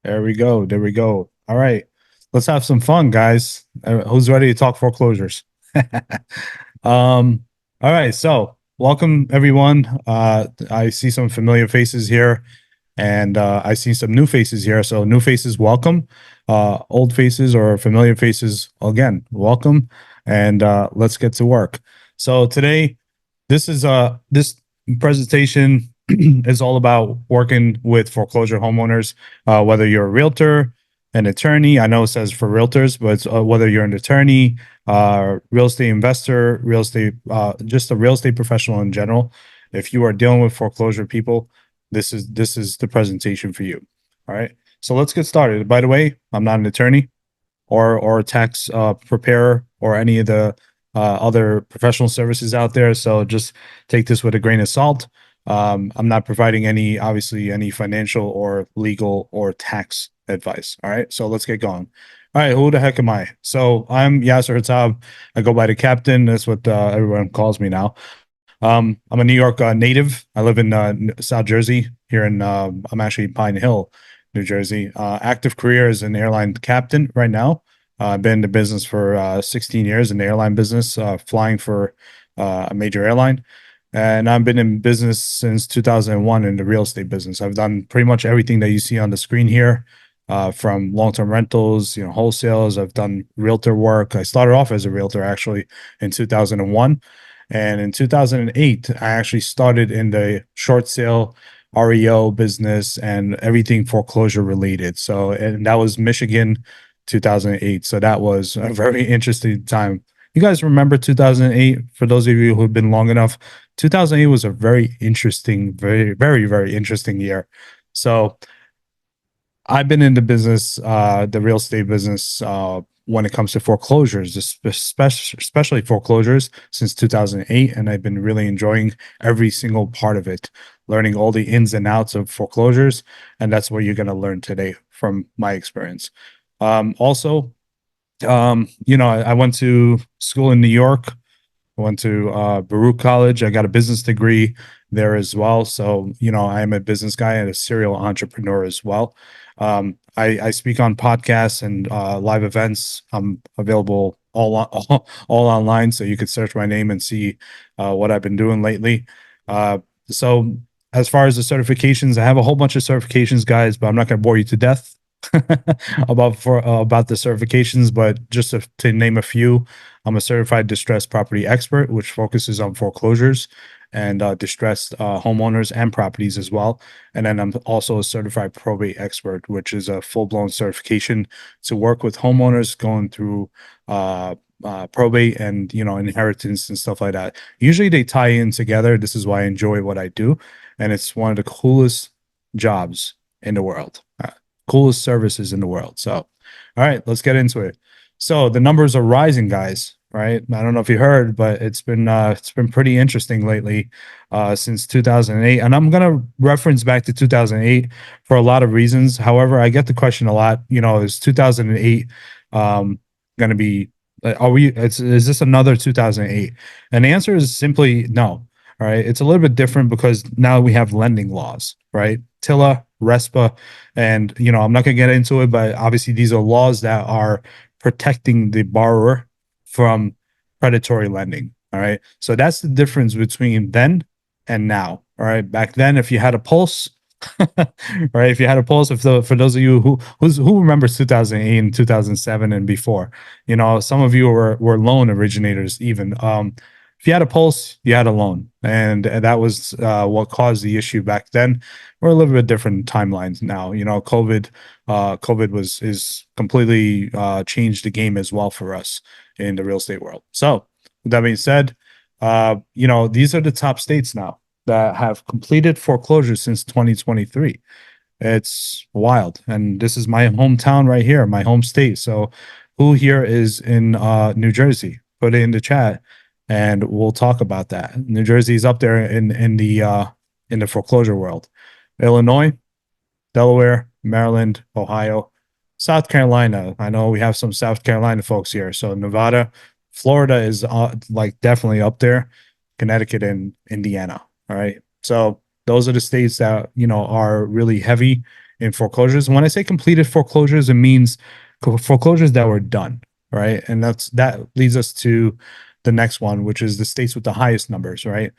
There we go. There we go. All right. Let's have some fun, guys. Who's ready to talk foreclosures? um, all right. So, welcome everyone. I see some familiar faces here, and I see some new faces here. So, new faces, welcome. Old faces or familiar faces, again, welcome. And let's get to work. So, today, this presentation is all about working with foreclosure homeowners, whether you're a realtor, an attorney. I know it says for realtors, but it's, whether you're an attorney, real estate investor, real estate, just a real estate professional in general. If you are dealing with foreclosure people, this is the presentation for you. All right. So let's get started. By the way, I'm not an attorney or a tax preparer or any of the other professional services out there. So just take this with a grain of salt. I'm not providing any, obviously, any financial or legal or tax advice. All right. So let's get going. All right. Who the heck am I? So I'm Yasser Hatab. I go by the captain. That's what everyone calls me now. I'm a New York native. I live in South Jersey here I'm actually in Pine Hill, New Jersey. Active career as an airline captain right now. I've been in the business for 16 years in the airline business, flying for a major airline. And I've been in business since 2001 in the real estate business. I've done pretty much everything that you see on the screen here, from long-term rentals, wholesales. I've done realtor work. I started off as a realtor actually in 2001. And in 2008, I actually started in the short sale REO business and everything foreclosure related. So, and that was Michigan 2008. So that was a very interesting time. You guys remember 2008? For those of you who've been long enough, 2008 was a very interesting, very interesting year. So I've been in the business, the real estate business, when it comes to foreclosures, especially foreclosures since 2008. And I've been really enjoying every single part of it, learning all the ins and outs of foreclosures. And that's what you're going to learn today from my experience. Also, I went to school in New York. I went to Baruch College. I got a business degree there as well. So, I am a business guy and a serial entrepreneur as well. I speak on podcasts and live events. I'm available all online. So you could search my name and see what I've been doing lately. So, as far as the certifications, I have a whole bunch of certifications, guys, but I'm not going to bore you to death about the certifications, but just to name a few, I'm a certified distressed property expert, which focuses on foreclosures and distressed homeowners and properties as well. And then I'm also a certified probate expert, which is a full-blown certification to work with homeowners going through probate and inheritance and stuff like that. Usually they tie in together. This is why I enjoy what I do, and it's one of the coolest jobs in the world. Coolest services in the world. So, all right, let's get into it. So the numbers are rising, guys. Right? I don't know if you heard, but it's been pretty interesting lately, since 2008. And I'm gonna reference back to 2008 for a lot of reasons. However, I get the question a lot. Is 2008 gonna be? Are we? Is this another 2008? And the answer is simply no. All right, it's a little bit different because now we have lending laws, right? TILA, RESPA, and I'm not going to get into it, but obviously these are laws that are protecting the borrower from predatory lending. All right, so that's the difference between then and now. All right, back then, if you had a pulse, right, if you had a pulse, for those of you who remembers 2008 and 2007 and before, some of you were loan originators even. If you had a pulse, you had a loan, and that was what caused the issue back then. We're a little bit different timelines now. COVID was is completely changed the game as well for us in the real estate world. So, with that being said, these are the top states now that have completed foreclosure since 2023. It's wild, and this is my hometown right here, my home state. So, who here is in New Jersey? Put it in the chat and we'll talk about that. New Jersey is up there in the foreclosure world. Illinois, Delaware, Maryland, Ohio, South Carolina. I know we have some South Carolina folks here. So Nevada, Florida is like definitely up there. Connecticut and Indiana. All right. So those are the states that are really heavy in foreclosures. When I say completed foreclosures, it means foreclosures that were done, right? And that leads us to the next one, which is the states with the highest numbers, right?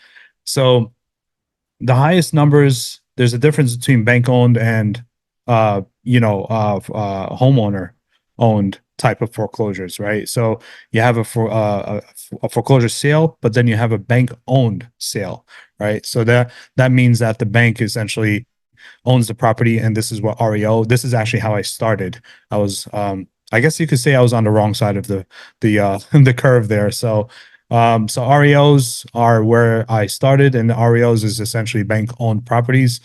So the highest numbers, there's a difference between bank owned and homeowner owned type of foreclosures, right? So you have a foreclosure sale, but then you have a bank owned sale, right? So that means that the bank essentially owns the property, and this is what REO. This is actually how I started. I was, I guess you could say I was on the wrong side of the the curve there. So REOs are where I started, and REOs is essentially bank owned properties.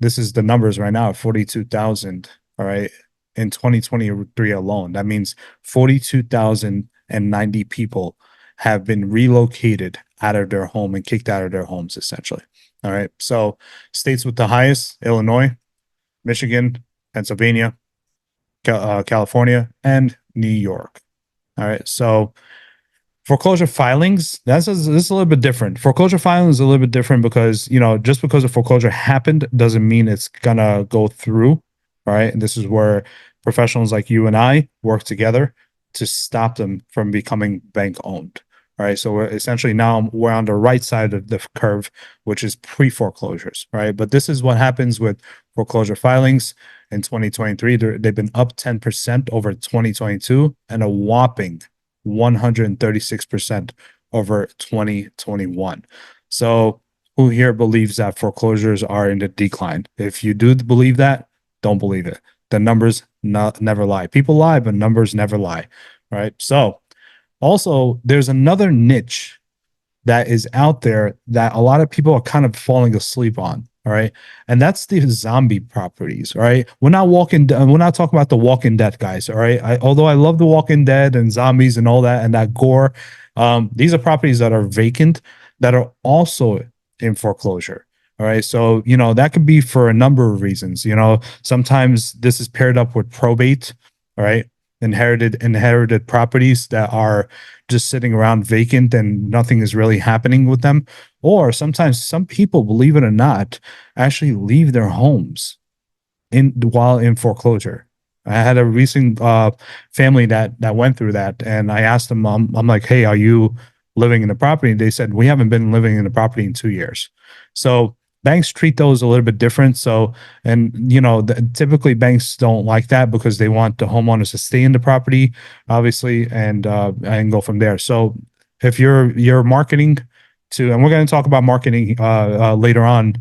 This is the numbers right now, 42,000. All right, in 2023 alone, that means 42,090 people have been relocated out of their home and kicked out of their homes, essentially. All right. So states with the highest: Illinois, Michigan, Pennsylvania, California, and New York. All right. So foreclosure filings, this is a little bit different. Foreclosure filing is a little bit different because, just because a foreclosure happened doesn't mean it's gonna go through. Right. And this is where professionals like you and I work together to stop them from becoming bank owned. All right. So we're essentially now we're on the right side of the curve, which is pre-foreclosures. Right. But this is what happens with foreclosure filings in 2023. They've been up 10% over 2022 and a whopping 136% over 2021. So who here believes that foreclosures are in the decline? If you do believe that, don't believe it. The numbers never lie. People lie, but numbers never lie. Right. So also, there's another niche that is out there that a lot of people are kind of falling asleep on. All right. And that's the zombie properties. All right. We're not talking about the Walking Dead guys. All right. Although I love the Walking Dead and zombies and all that and that gore, these are properties that are vacant that are also in foreclosure. All right. So, that could be for a number of reasons. Sometimes this is paired up with probate. All right. Inherited properties that are just sitting around vacant and nothing is really happening with them. Or sometimes some people, believe it or not, actually leave their homes while in foreclosure. I had a recent family that went through that, and I asked them, I'm like, hey, are you living in the property? And they said, we haven't been living in the property in 2 years. So banks treat those a little bit different. So, and typically banks don't like that because they want the homeowners to stay in the property, obviously, and go from there. So if you're marketing to, and we're going to talk about marketing later on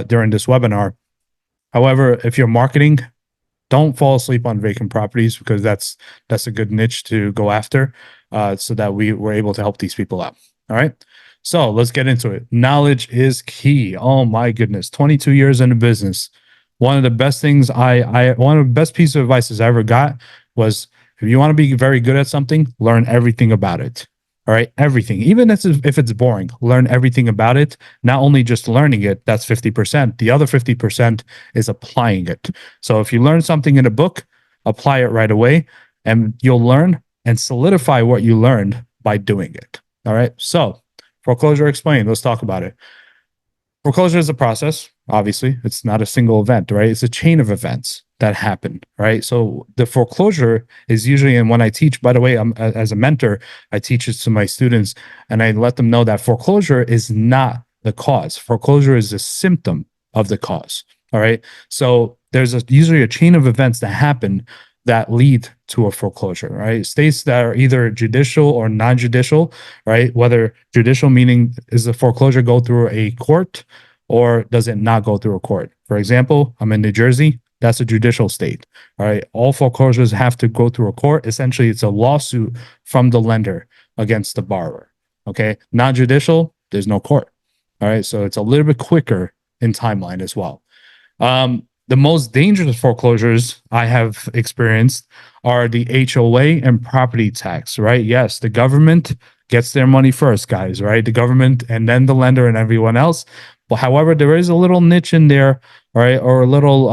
during this webinar. However, if you're marketing, don't fall asleep on vacant properties because that's a good niche to go after, so that we were able to help these people out. All right. So let's get into it. Knowledge is key. Oh my goodness. 22 years in the business. One of the best things one of the best pieces of advice I ever got was, if you want to be very good at something, learn everything about it. All right. Everything, even if it's boring, learn everything about it. Not only just learning it, that's 50%. The other 50% is applying it. So if you learn something in a book, apply it right away, and you'll learn and solidify what you learned by doing it. All right. So foreclosure explained. Let's talk about it. Foreclosure is a process. Obviously, it's not a single event, right? It's a chain of events that happen, right? So the foreclosure is usually, and when I teach, by the way, I'm as a mentor, I teach it to my students, and I let them know that foreclosure is not the cause. Foreclosure is a symptom of the cause. All right. So there's usually a chain of events that happen that lead to a foreclosure, right? States that are either judicial or non-judicial, right? Whether judicial meaning, is the foreclosure go through a court or does it not go through a court? For example, I'm in New Jersey. That's a judicial state. All right. All foreclosures have to go through a court. Essentially, it's a lawsuit from the lender against the borrower. Okay. Non-judicial, there's no court. All right. So it's a little bit quicker in timeline as well. The most dangerous foreclosures I have experienced are the HOA and property tax, right? Yes, the government gets their money first, guys, right? The government and then the lender and everyone else. But however, there is a little niche in there, right? Or a little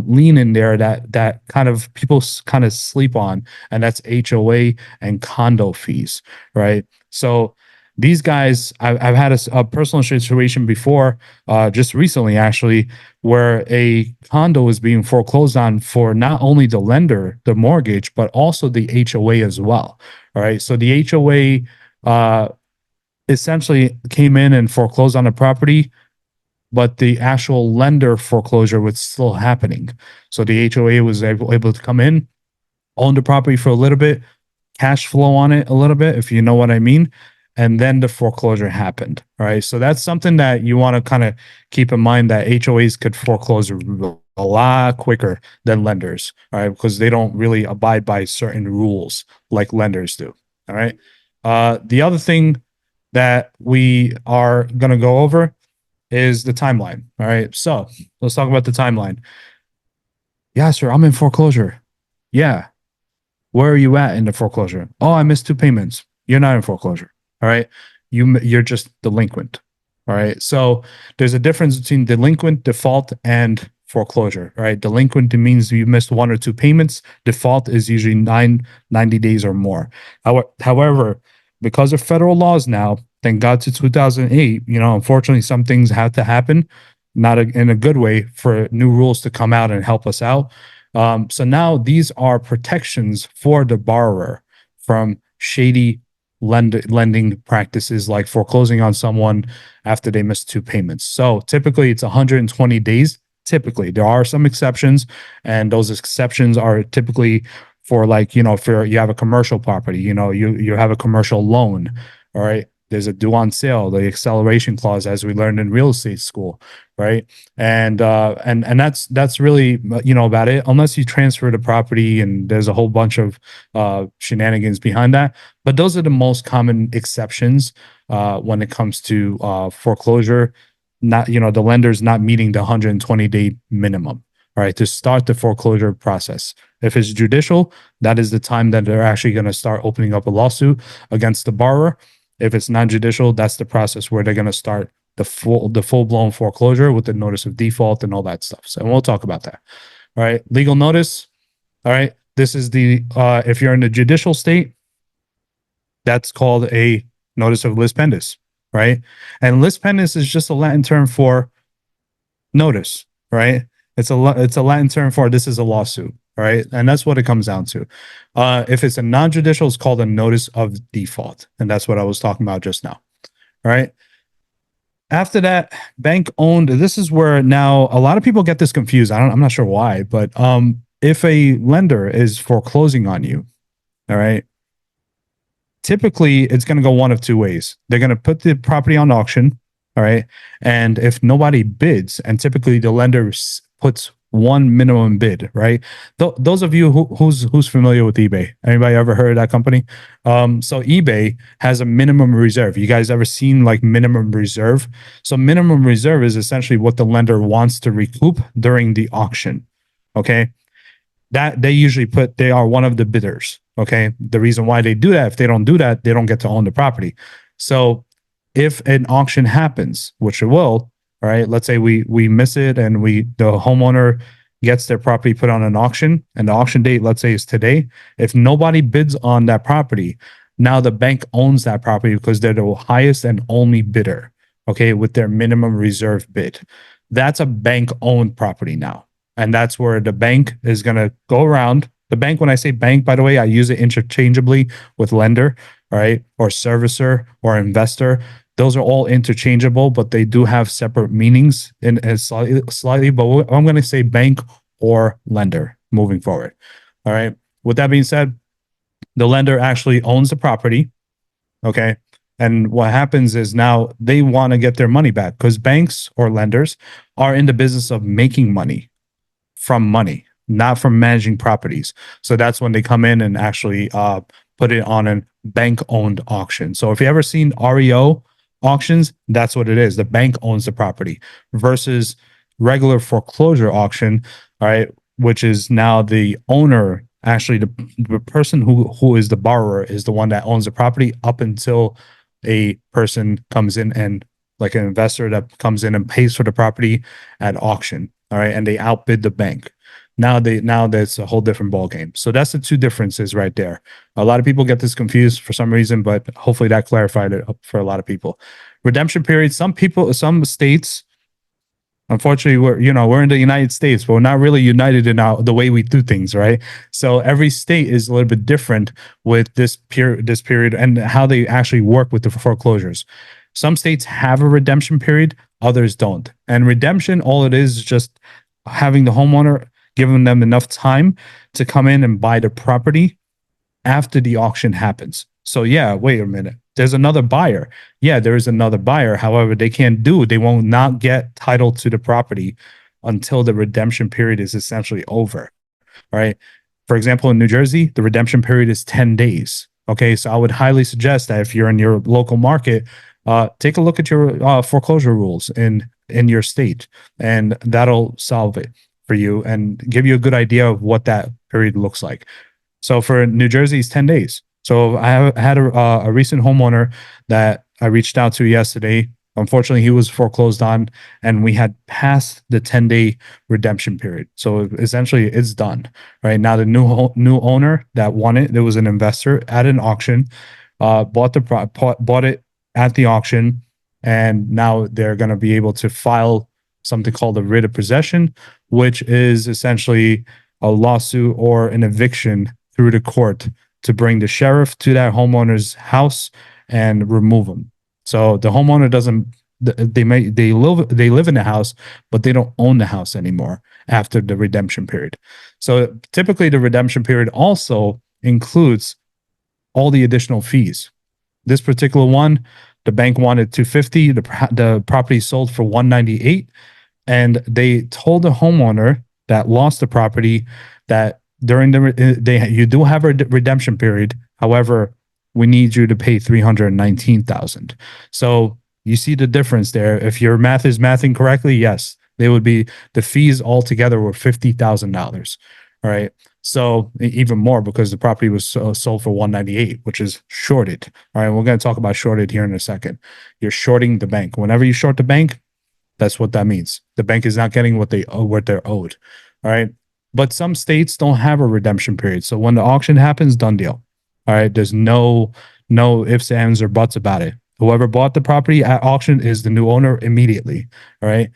lean in there that kind of people kind of sleep on, and that's HOA and condo fees, right? So These guys, I've had a personal situation before, just recently actually, where a condo was being foreclosed on for not only the lender, the mortgage, but also the HOA as well. All right. So the HOA essentially came in and foreclosed on the property, but the actual lender foreclosure was still happening. So the HOA was able to come in, own the property for a little bit, cash flow on it a little bit, if you know what I mean. And then the foreclosure happened. All right. So that's something that you want to kind of keep in mind, that HOAs could foreclose a lot quicker than lenders. All right. Because they don't really abide by certain rules like lenders do. All right. The other thing that we are going to go over is the timeline. All right. So let's talk about the timeline. Yeah, sir. I'm in foreclosure. Yeah. Where are you at in the foreclosure? Oh, I missed two payments. You're not in foreclosure. All right. You're just delinquent. All right. So there's a difference between delinquent, default, and foreclosure. All right. Delinquent means you missed one or two payments. Default is usually 90 days or more. However, because of federal laws now, thank God to 2008, unfortunately, some things have to happen, not in a good way, for new rules to come out and help us out. So now these are protections for the borrower from shady lending practices like foreclosing on someone after they miss two payments. So typically it's 120 days. Typically, there are some exceptions, and those exceptions are typically for, like, if you have a commercial property, you have a commercial loan. All right. There's a due on sale, the acceleration clause, as we learned in real estate school, right? And that's really, about it, unless you transfer the property, and there's a whole bunch of shenanigans behind that. But those are the most common exceptions when it comes to foreclosure. Not, the lender's not meeting the 120-day minimum, right, to start the foreclosure process. If it's judicial, that is the time that they're actually going to start opening up a lawsuit against the borrower. If it's non-judicial, that's the process where they're going to start the full-blown foreclosure with the notice of default and all that stuff. So we'll talk about that. All right. Legal notice. All right. This is the if you're in the judicial state, that's called a notice of lis pendens, right? And lis pendens is just a Latin term for notice, right? It's a Latin term for this is a lawsuit, right? And that's what it comes down to. If it's a non-judicial, it's called a notice of default, and that's what I was talking about just now. All right. After that, bank owned. This is where now a lot of people get this confused. I'm not sure why, but if a lender is foreclosing on you, all right, typically it's going to go one of two ways. They're going to put the property on auction, all right, and if nobody bids, and typically the lender puts one minimum bid, right? Those of you who's familiar with eBay, anybody ever heard of that company? So eBay has a minimum reserve. You guys ever seen like minimum reserve? So minimum reserve is essentially what the lender wants to recoup during the auction. Okay, that they are one of the bidders. Okay. The reason why they do that, if they don't do that, they don't get to own the property. So if an auction happens, which it will, all right, let's say we miss it, and the homeowner gets their property put on an auction, and the auction date, let's say, is today. If nobody bids on that property, now the bank owns that property because they're the highest and only bidder, okay, with their minimum reserve bid. That's a bank owned property now. And that's where the bank is going to go around. The bank, when I say bank, by the way, I use it interchangeably with lender, right, or servicer or investor. Those are all interchangeable, but they do have separate meanings in slightly. But I'm going to say bank or lender moving forward. All right. With that being said, the lender actually owns the property. Okay. And what happens is now they want to get their money back, because banks or lenders are in the business of making money from money, not from managing properties. So that's when they come in and actually put it on a bank-owned auction. So if you ever seen REO auctions, that's what it is. The bank owns the property versus regular foreclosure auction, all right, which is now the owner, actually the person who is the borrower is the one that owns the property up until a person comes in, and like an investor that comes in and pays for the property at auction. All right. And they outbid the bank. now that's a whole different ball game. So that's the two differences right there. A lot of people get this confused for some reason, but hopefully that clarified it for a lot of people. Redemption period. Some states, unfortunately, we're in the United States, but we're not really united in the way we do things, right? So every state is a little bit different with this period and how they actually work with the foreclosures. Some states have a redemption period, others don't. And redemption, all it is just having the homeowner giving them enough time to come in and buy the property after the auction happens. So yeah, wait a minute. There's another buyer. Yeah, there is another buyer. However, they will not get title to the property until the redemption period is essentially over. Right. For example, in New Jersey, the redemption period is 10 days. Okay. So I would highly suggest that if you're in your local market, take a look at your foreclosure rules in your state, and that'll solve it for you and give you a good idea of what that period looks like. So for New Jersey, it's 10 days. So I had a recent homeowner that I reached out to yesterday. Unfortunately, he was foreclosed on, and we had passed the 10-day redemption period. So essentially, it's done. Right now, the new owner that won it, there was an investor at an auction, bought it at the auction, and now they're going to be able to file something called a writ of possession, which is essentially a lawsuit or an eviction through the court to bring the sheriff to that homeowner's house and remove him. So the homeowner doesn't they live in the house, but they don't own the house anymore after the redemption period. So typically the redemption period also includes all the additional fees. This particular one, the bank wanted 250, the property sold for 198, and they told the homeowner that lost the property that during you do have a redemption period. However, we need you to pay 319,000. So you see the difference there. If your math is mathing correctly, yes, they would be the fees altogether were $50,000. All right. So even more because the property was sold for 198, which is shorted. All right. We're going to talk about shorted here in a second. You're shorting the bank. Whenever you short the bank, that's what that means. The bank is not getting what they're owed. All right. But some states don't have a redemption period. So when the auction happens, done deal. All right. There's no ifs, ands, or buts about it. Whoever bought the property at auction is the new owner immediately. All right.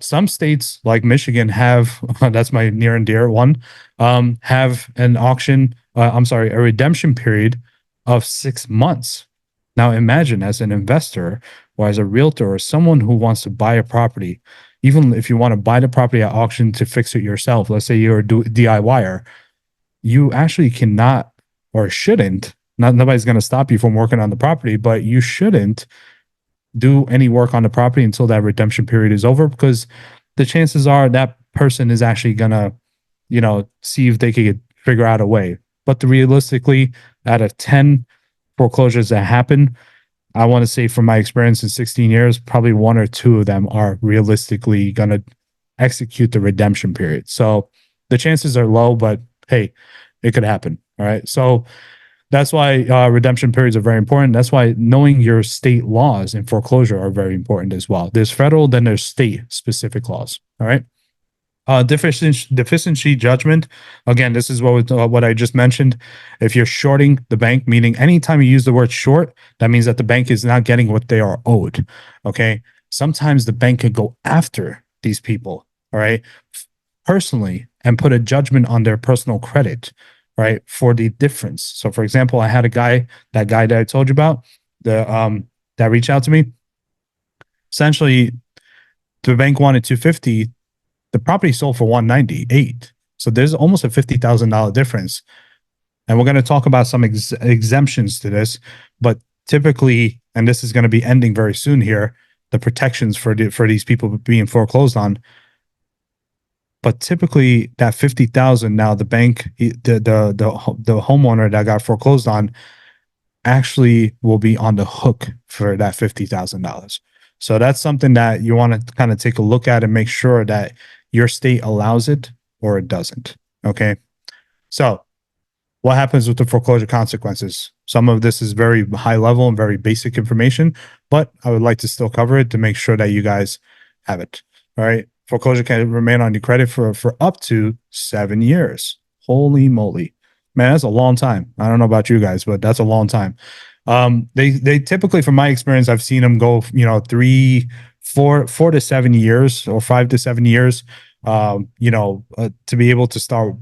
Some states like Michigan have that's my near and dear one, have an auction, a redemption period of 6 months. Now imagine as an investor or as a realtor or someone who wants to buy a property, even if you want to buy the property at auction to fix it yourself, let's say you're a DIYer, you actually cannot or shouldn't, nobody's going to stop you from working on the property, but you shouldn't do any work on the property until that redemption period is over, because the chances are that person is actually going to, see if they could figure out a way. But realistically, out of 10 foreclosures that happen, I want to say from my experience in 16 years, probably one or two of them are realistically going to execute the redemption period. So the chances are low, but hey, it could happen. All right. So that's why redemption periods are very important. That's why knowing your state laws in foreclosure are very important as well. There's federal, then there's state specific laws. All right. Deficiency judgment. Again, this is what I just mentioned. If you're shorting the bank, meaning anytime you use the word short, that means that the bank is not getting what they are owed. Okay. Sometimes the bank can go after these people, all right, personally, and put a judgment on their personal credit, right, for the difference. So, for example, I had that guy that I told you about, that reached out to me. Essentially, the bank wanted 250. The property sold for 198. So there's almost a $50,000 difference. And we're going to talk about some exemptions to this, but typically, and this is going to be ending very soon here, the protections for these people being foreclosed on. But typically that 50,000, now the bank, the homeowner that got foreclosed on actually will be on the hook for that $50,000. So that's something that you want to kind of take a look at and make sure that your state allows it or it doesn't. Okay. So what happens with the foreclosure consequences? Some of this is very high level and very basic information, but I would like to still cover it to make sure that you guys have it. All right. Foreclosure can remain on your credit for up to 7 years. Holy moly, man, that's a long time. I don't know about you guys, but that's a long time. They typically, from my experience, I've seen them go, 4 to 7 years or 5 to 7 years. To be able to start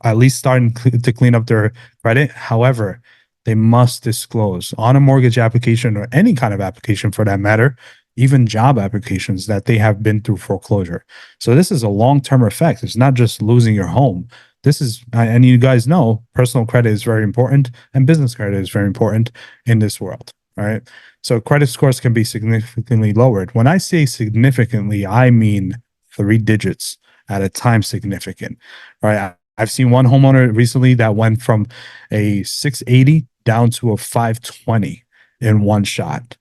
at least starting to clean up their credit. However, they must disclose on a mortgage application or any kind of application for that matter, even job applications, that they have been through foreclosure. So this is a long-term effect. It's not just losing your home. This is, and you guys know, personal credit is very important and business credit is very important in this world. All right. So credit scores can be significantly lowered. When I say significantly, I mean 3 digits at a time significant. All right. I've seen one homeowner recently that went from a 680 down to a 520 in one shot.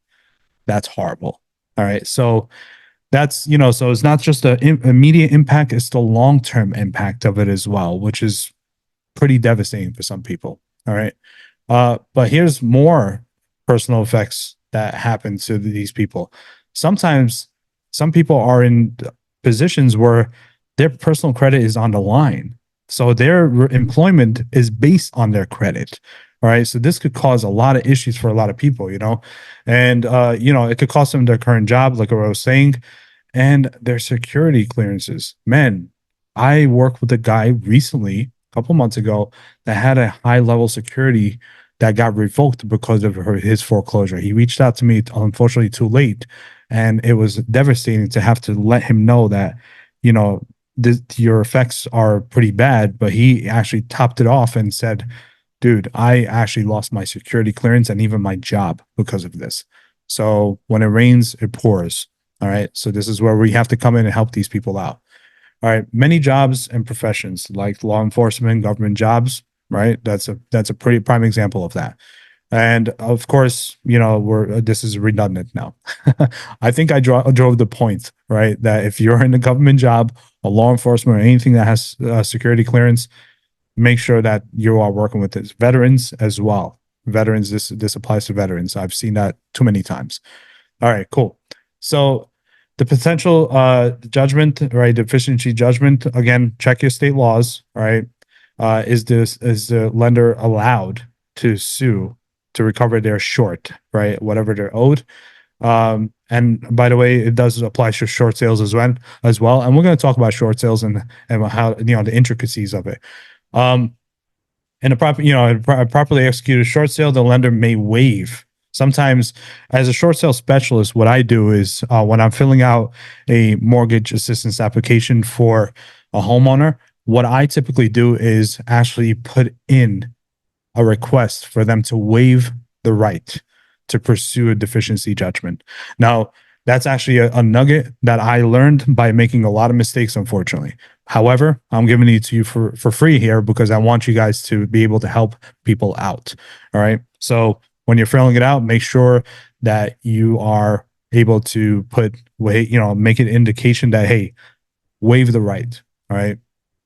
That's horrible. All right. So so it's not just the immediate impact, it's the long-term impact of it as well, which is pretty devastating for some people. All right. But here's more personal effects that happen to these people. Sometimes some people are in positions where their personal credit is on the line. So their employment is based on their credit. All right. So this could cause a lot of issues for a lot of people, and, it could cost them their current job, like what I was saying, and their security clearances. Man, I worked with a guy recently, a couple months ago, that had a high level security that got revoked because of his foreclosure. He reached out to me, unfortunately, too late. And it was devastating to have to let him know that, you know, your effects are pretty bad. But he actually topped it off and said, dude, I actually lost my security clearance and even my job because of this. So when it rains, it pours. All right. So this is where we have to come in and help these people out. All right. Many jobs and professions like law enforcement, government jobs, right? That's a pretty prime example of that. And of course, we're this is redundant now. I think I drove the point, right? That if you're in a government job, a law enforcement, or anything that has security clearance, make sure that you are working with this. Veterans as well. Veterans, this applies to veterans. I've seen that too many times. All right, cool. So the potential judgment, right? Deficiency judgment. Again, check your state laws. Right? Is the lender allowed to sue to recover their short, right? Whatever they're owed. And by the way, it does apply to short sales as well. And we're going to talk about short sales and how the intricacies of it. In a properly executed short sale, the lender may waive. Sometimes, as a short sale specialist, what I do is when I'm filling out a mortgage assistance application for a homeowner, what I typically do is actually put in a request for them to waive the right to pursue a deficiency judgment. Now, that's actually a nugget that I learned by making a lot of mistakes, unfortunately. However, I'm giving it to you for free here because I want you guys to be able to help people out. All right. So when you're filling it out, make sure that you are able to make an indication that, hey, waive the right. All right.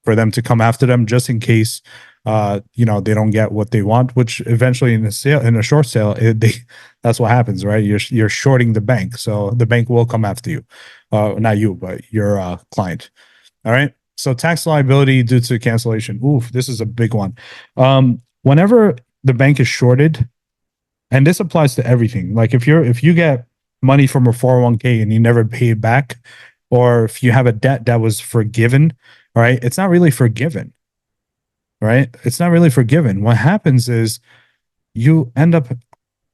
For them to come after them just in case they don't get what they want, which eventually in a short sale, that's what happens, right? You're shorting the bank, so the bank will come after you, not you, but your client. All right. So tax liability due to cancellation. Oof, this is a big one. Whenever the bank is shorted, and this applies to everything. Like if you get money from a 401k and you never pay it back, or if you have a debt that was forgiven, right? It's not really forgiven, right? It's not really forgiven. What happens is you end up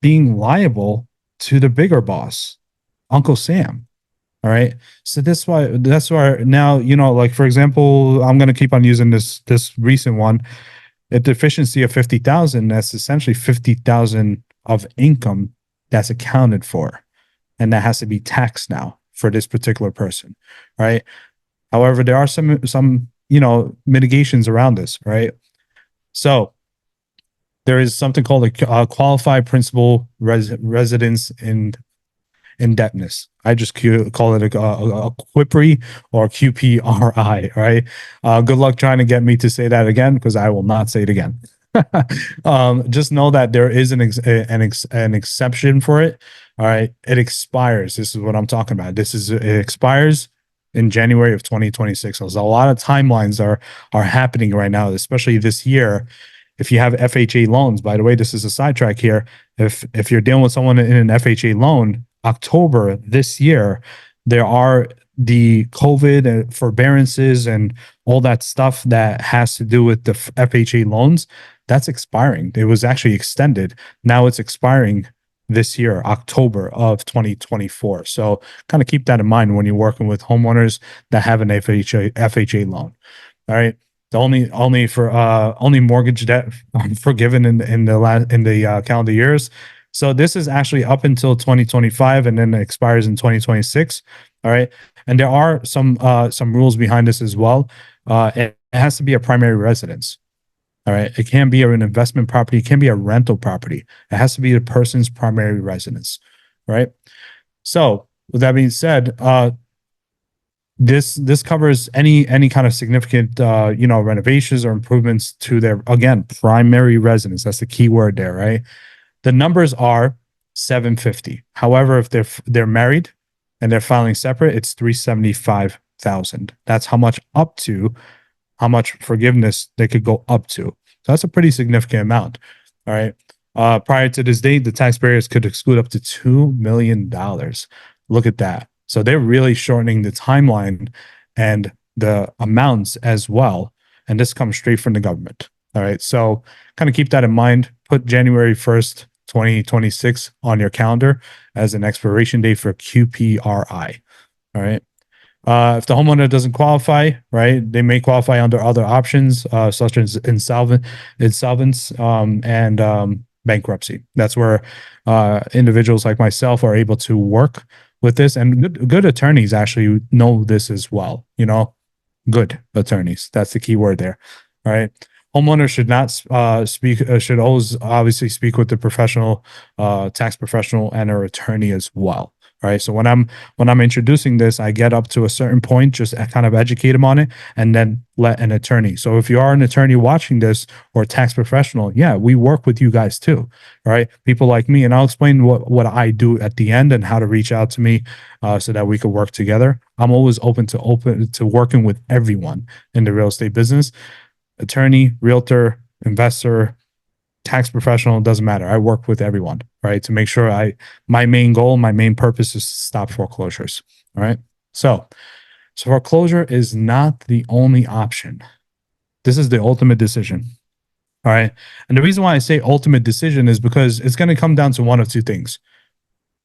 being liable to the bigger boss, Uncle Sam. All right. So that's why now, like for example, I'm gonna keep on using this recent one. A deficiency of 50,000, that's essentially 50,000 of income that's accounted for. And that has to be taxed now for this particular person. Right. However, there are some mitigations around this, right? So there is something called a qualified principal residence in indebtedness. I just call it a QPRI or QPRI. Right. Good luck trying to get me to say that again because I will not say it again. Just know that there is an exception for it. All right. It expires. This is what I'm talking about. It expires in January of 2026. So there's a lot of timelines are happening right now, especially this year. If you have FHA loans, by the way, this is a sidetrack here. If you're dealing with someone in an FHA loan, October this year, there are the COVID and forbearances and all that stuff that has to do with the FHA loans. That's expiring. It was actually extended. Now it's expiring this year, October of 2024. So kind of keep that in mind when you're working with homeowners that have an FHA loan. All right. The only mortgage debt forgiven in the calendar years. So this is actually up until 2025 and then it expires in 2026. All right. And there are some rules behind this as well. It has to be a primary residence. All right. It can be an investment property. It can be a rental property. It has to be the person's primary residence. Right. So with that being said, this covers any kind of significant renovations or improvements to their, again, primary residence. That's the key word there, right? The numbers are 750. However, if they're married and they're filing separate, it's 375,000. That's how much forgiveness they could go up to. So that's a pretty significant amount. All right. Prior to this date, the taxpayers could exclude up to $2 million. Look at that. So they're really shortening the timeline and the amounts as well. And this comes straight from the government. All right. So kind of keep that in mind. Put January 1st, 2026 on your calendar as an expiration date for QPRI. All right. If the homeowner doesn't qualify, right, they may qualify under other options, such as insolvents, and bankruptcy. That's where individuals like myself are able to work with this, and good attorneys actually know this as well. Good attorneys. That's the key word there. All right. Homeowners should not should always obviously speak with the professional, tax professional and our attorney as well. All right. So when I'm introducing this, I get up to a certain point, just kind of educate them on it, and then let an attorney. So if you are an attorney watching this or a tax professional, yeah, we work with you guys too. All right. People like me, and I'll explain what I do at the end and how to reach out to me so that we could work together. I'm always open to working with everyone in the real estate business. Attorney, realtor, investor, tax professional, doesn't matter. I work with everyone, right? To make sure my main goal, my main purpose is to stop foreclosures. All right. So foreclosure is not the only option. This is the ultimate decision. All right. And the reason why I say ultimate decision is because it's going to come down to one of two things.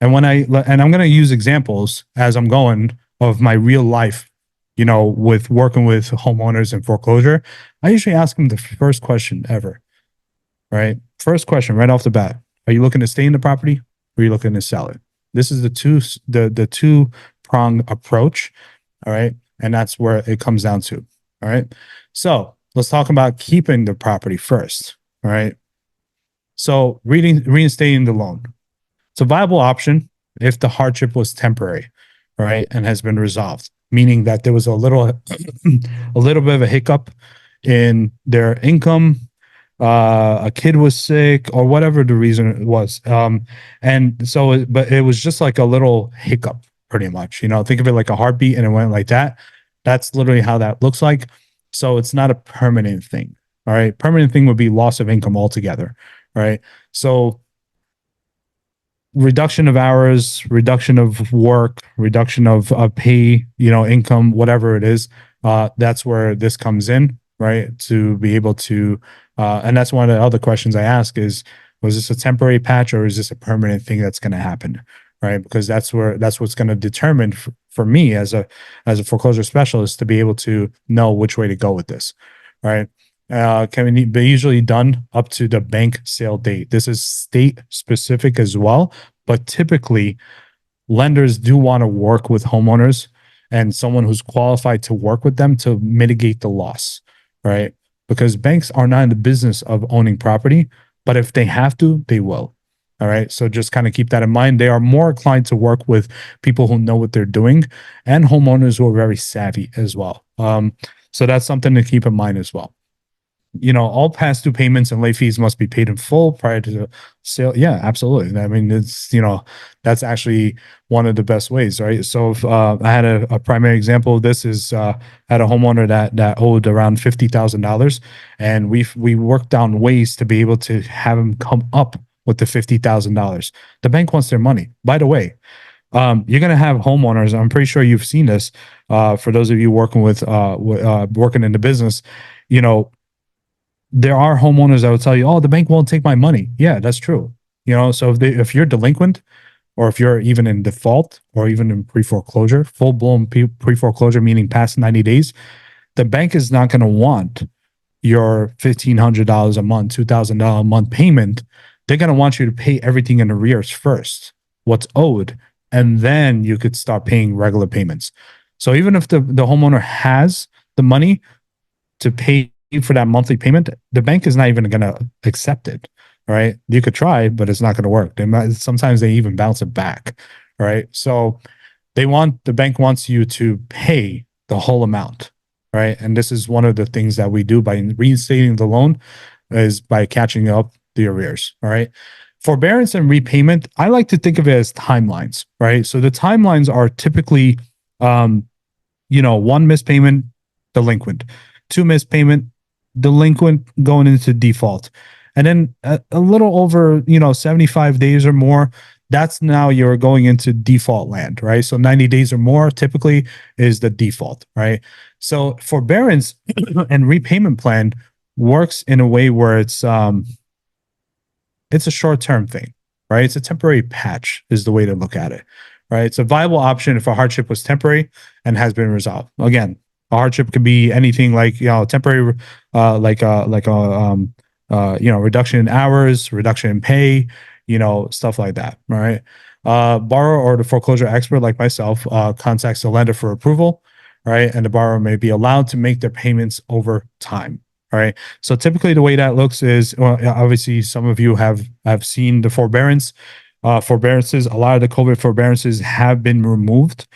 And I'm going to use examples as I'm going of my real life, with working with homeowners and foreclosure. I usually ask them the first question ever. Right? First question right off the bat. Are you looking to stay in the property or are you looking to sell it? This is the two-prong approach. All right. And that's where it comes down to. All right. So let's talk about keeping the property first. All right. So reinstating the loan. It's a viable option if the hardship was temporary, right, and has been resolved, meaning that there was a little bit of a hiccup in their income, a kid was sick, or whatever the reason was. But it was just like a little hiccup, pretty much. Think of it like a heartbeat, and it went like that. That's literally how that looks like. So it's not a permanent thing. All right, permanent thing would be loss of income altogether. Right. So reduction of hours, reduction of work, reduction of pay, income, whatever it is. That's where this comes in, right? To be able to, and that's one of the other questions I ask is, was this a temporary patch or is this a permanent thing that's going to happen, right? Because that's what's going to determine for me as a foreclosure specialist to be able to know which way to go with this, right? Can be usually done up to the bank sale date. This is state specific as well, but typically lenders do want to work with homeowners and someone who's qualified to work with them to mitigate the loss, right? Because banks are not in the business of owning property, but if they have to, they will. All right. So just kind of keep that in mind. They are more inclined to work with people who know what they're doing and homeowners who are very savvy as well. So that's something to keep in mind as well. all past due payments and late fees must be paid in full prior to the sale. Yeah, absolutely. I mean, that's actually one of the best ways, right? So if, I had a primary example of this is I had a homeowner that owed around $50,000, and we worked down ways to be able to have him come up with the $50,000. The bank wants their money. By the way, you're going to have homeowners. I'm pretty sure you've seen this. For those of you working working in the business, you know, there are homeowners that will tell you, "Oh, the bank won't take my money." Yeah, that's true. So if you're delinquent, or if you're even in default, or even in pre foreclosure, full blown pre foreclosure, meaning past 90 days, the bank is not going to want your $1,500 a month, $2,000 a month payment. They're going to want you to pay everything in arrears first, what's owed, and then you could start paying regular payments. So even if the homeowner has the money to pay for that monthly payment, the bank is not even going to accept it. Right? You could try, but it's not going to work. Sometimes they even bounce it back. Right? So the bank wants you to pay the whole amount. Right? And this is one of the things that we do by reinstating the loan, is by catching up the arrears. All right. Forbearance and repayment, I like to think of it as timelines. Right? So the timelines are typically, um, one missed payment, delinquent; two missed payment, delinquent, going into default. And then a little over, 75 days or more, that's now you're going into default land, right? So 90 days or more typically is the default, right? So forbearance and repayment plan works in a way where it's a short-term thing, right? It's a temporary patch is the way to look at it, right? It's a viable option if a hardship was temporary and has been resolved. Again, a hardship could be anything like, temporary, reduction in hours, reduction in pay, stuff like that, right? Borrower or the foreclosure expert like myself contacts the lender for approval, right? And the borrower may be allowed to make their payments over time. All right. So typically the way that looks is, well, obviously some of you have seen the forbearances. A lot of the COVID forbearances have been removed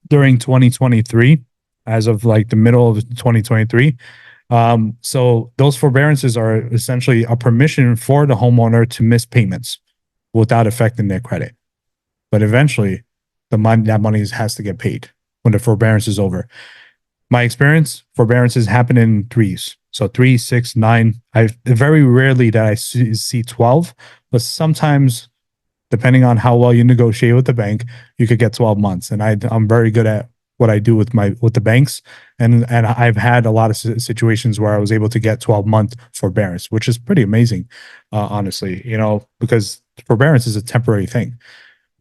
during 2023, as of like the middle of 2023. So those forbearances are essentially a permission for the homeowner to miss payments without affecting their credit. But eventually, that money has to get paid when the forbearance is over. My experience, forbearances happen in threes. So 3, 6, 9. I very rarely that I see 12, but sometimes, depending on how well you negotiate with the bank, you could get 12 months. And I'm very good at what I do with the banks, and I've had a lot of situations where I was able to get 12-month forbearance, which is pretty amazing, honestly. Because forbearance is a temporary thing.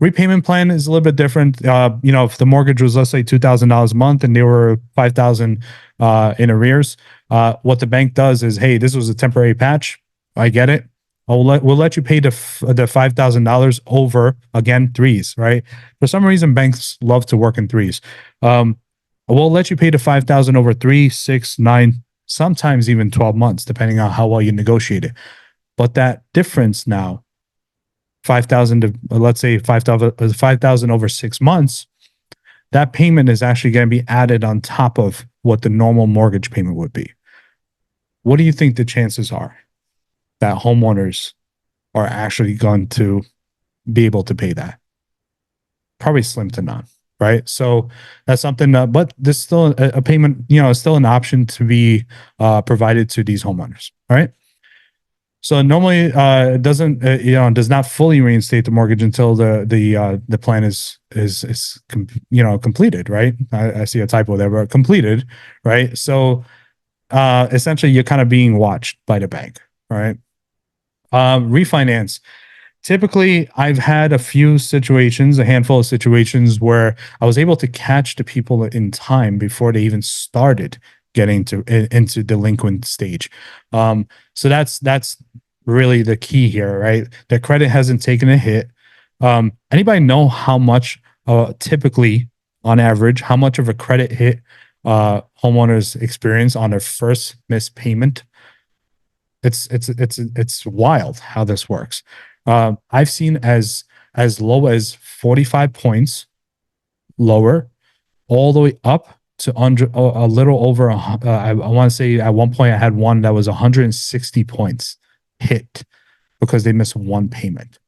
Repayment plan is a little bit different. If the mortgage was, let's say, $2,000 a month and they were 5,000 in arrears, what the bank does is, hey, this was a temporary patch. I get it. We'll let you pay the $5,000 over, again, threes, right? For some reason, banks love to work in threes. We'll let you pay the 5,000 over 3, 6, 9, sometimes even 12 months, depending on how well you negotiate it. But that difference now, 5,000 to, let's say, 5,000 over 6 months, that payment is actually going to be added on top of what the normal mortgage payment would be. What do you think the chances are that homeowners are actually going to be able to pay that? Probably slim to none, right? So that's something, but there's still a payment, still an option to be provided to these homeowners, all right? So normally, it doesn't, does not fully reinstate the mortgage until the plan is completed, right? I see a typo there, but completed, right? So essentially, you're kind of being watched by the bank, right? Refinance. Typically, I've had a handful of situations where I was able to catch the people in time before they even started getting into delinquent stage. So that's really the key here, right? The credit hasn't taken a hit. Anybody know how much, typically, on average, how much of a credit hit homeowners experience on their first missed payment? It's wild how this works. I've seen as low as 45 points lower, all the way up to under a little over. I want to say at one point I had one that was 160 points hit because they missed one payment.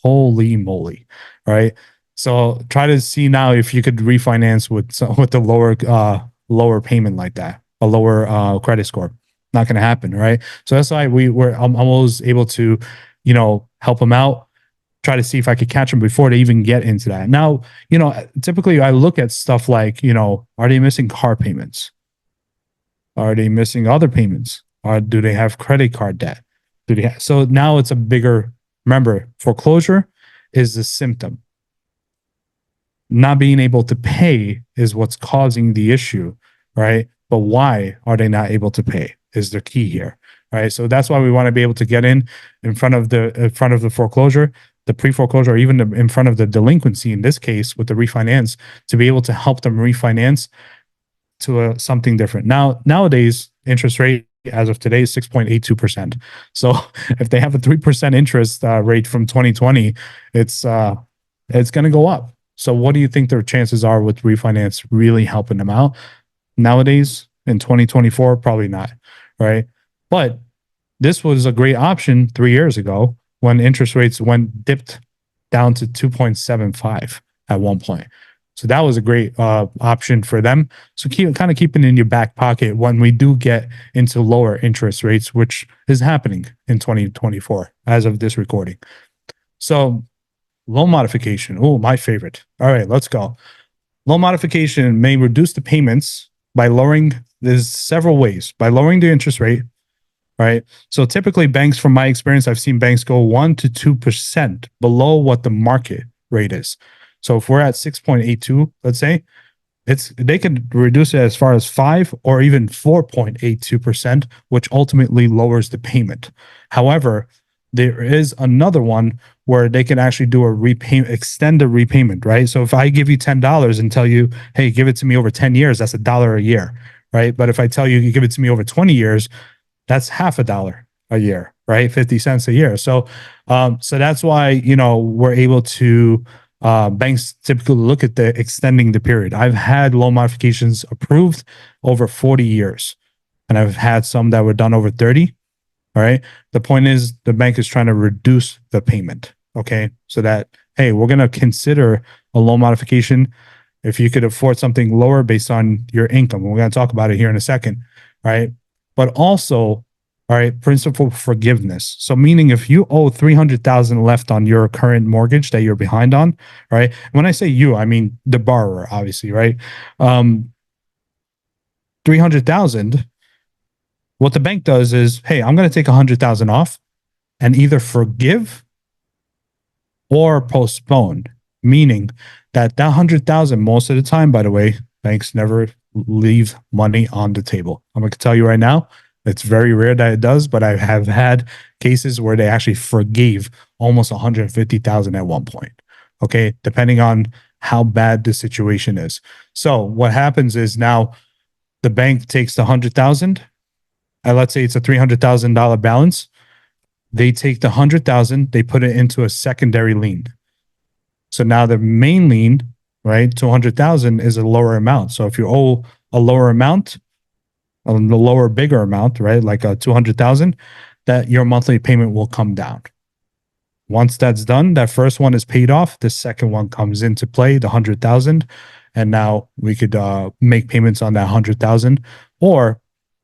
Holy moly! Right. So try to see now if you could refinance with the lower payment like that, a lower credit score. Not going to happen, right? So that's why I'm always able to, help them out, try to see if I could catch them before they even get into that. Now, typically I look at stuff like, are they missing car payments? Are they missing other payments? Or do they have credit card debt? So now it's a bigger, remember, foreclosure is the symptom. Not being able to pay is what's causing the issue, right? But why are they not able to pay is the key here, right? So that's why we want to be able to get in front of the foreclosure, the pre-foreclosure, or even in front of the delinquency. In this case, with the refinance, to be able to help them refinance to something different. Nowadays, interest rate as of today is 6.82%. So if they have a 3% interest rate from 2020, it's going to go up. So what do you think their chances are with refinance really helping them out nowadays in 2024? Probably not, right? But this was a great option 3 years ago when interest rates dipped down to 2.75 at one point. So that was a great option for them. So keep it in your back pocket when we do get into lower interest rates, which is happening in 2024 as of this recording. So loan modification. Oh, my favorite. All right, let's go. Loan modification may reduce the payments by lowering, there's several ways, by lowering the interest rate, right? So typically banks, from my experience, I've seen banks go 1 to 2% below what the market rate is. So if we're at 6.82, let's say, they could reduce it as far as 5 or even 4.82%, which ultimately lowers the payment. However, there is another one where they can actually do a repayment, extend the repayment, right? So if I give you $10 and tell you, hey, give it to me over 10 years, that's $1 a year, right? But if I tell you, you give it to me over 20 years, that's half a dollar a year, right? 50 cents a year. So that's why, we're able to, banks typically look at the extending the period. I've had loan modifications approved over 40 years, and I've had some that were done over 30. All right. The point is the bank is trying to reduce the payment. Okay. So that, hey, we're going to consider a loan modification if you could afford something lower based on your income. We're going to talk about it here in a second. Right. But also, all right, principal forgiveness. So meaning if you owe 300,000 left on your current mortgage that you're behind on, right? When I say you, I mean the borrower, obviously, right? 300,000. What the bank does is, hey, I'm going to take 100,000 off and either forgive or postpone, meaning that 100,000, most of the time, by the way, banks never leave money on the table. I'm going to tell you right now, it's very rare that it does, but I have had cases where they actually forgave almost 150,000 at one point. Okay, depending on how bad the situation is. So what happens is now the bank takes the 100,000. Let's say it's a $300,000 balance. They take the 100,000, they put it into a secondary lien. So now the main lien, right, 200,000 is a lower amount. So if you owe a lower amount, a lower, bigger amount, right, like a 200,000, that your monthly payment will come down. Once that's done, that first one is paid off. The second one comes into play, the 100,000, and now we could make payments on that 100,000, or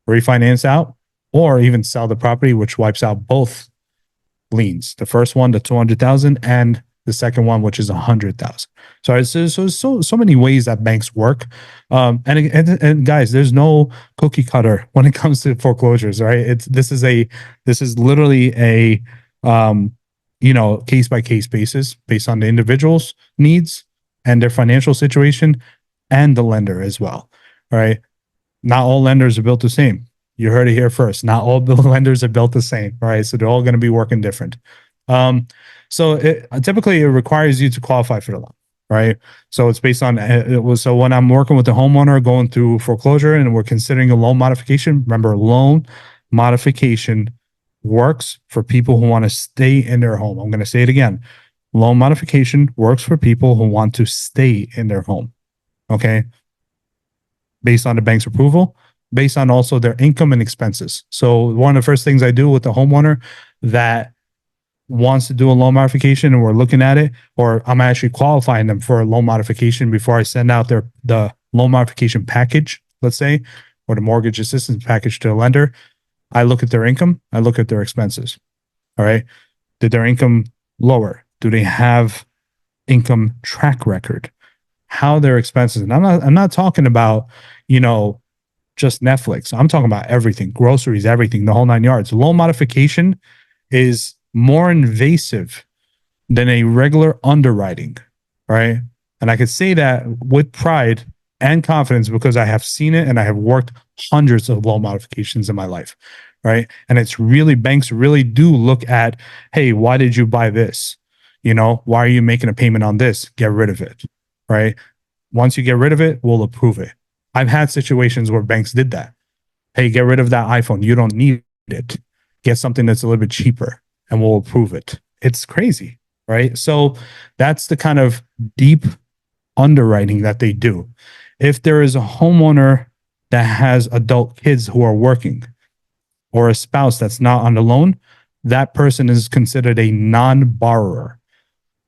refinance out, or even sell the property, which wipes out both liens. The first one, the 200,000, and the second one, which is 100,000. So it's so many ways that banks work. And guys, there's no cookie cutter when it comes to foreclosures, right? This is literally a case by case basis based on the individual's needs and their financial situation and the lender as well. Right? Not all lenders are built the same. You heard it here first. Not all lenders are built the same, right? So they're all going to be working different. So typically it requires you to qualify for the loan, right? So it's based on so when I'm working with the homeowner going through foreclosure and we're considering a loan modification, remember, loan modification works for people who want to stay in their home. I'm going to say it again. Loan modification works for people who want to stay in their home. Okay. based on the bank's approval, based on also their income and expenses. So one of the first things I do with the homeowner that wants to do a loan modification and we're looking at it, or I'm actually qualifying them for a loan modification before I send out the loan modification package, let's say, or the mortgage assistance package to a lender, I look at their income, I look at their expenses. All right. Did their income lower? Do they have income track record? How their expenses? And I'm not talking about, you know, just Netflix. I'm talking about everything, groceries, everything, the whole nine yards. Loan modification is more invasive than a regular underwriting, right? And I could say that with pride and confidence because I have seen it and I have worked hundreds of loan modifications in my life, right? And it's really, banks really do look at, hey, why did you buy this? You know, why are you making a payment on this? Get rid of it, right? Once you get rid of it, we'll approve it. I've had situations where banks did that. Hey, get rid of that iPhone. You don't need it. Get something that's a little bit cheaper and we'll approve it. It's crazy, right? So that's the kind of deep underwriting that they do. If there is a homeowner that has adult kids who are working or a spouse that's not on the loan, that person is considered a non-borrower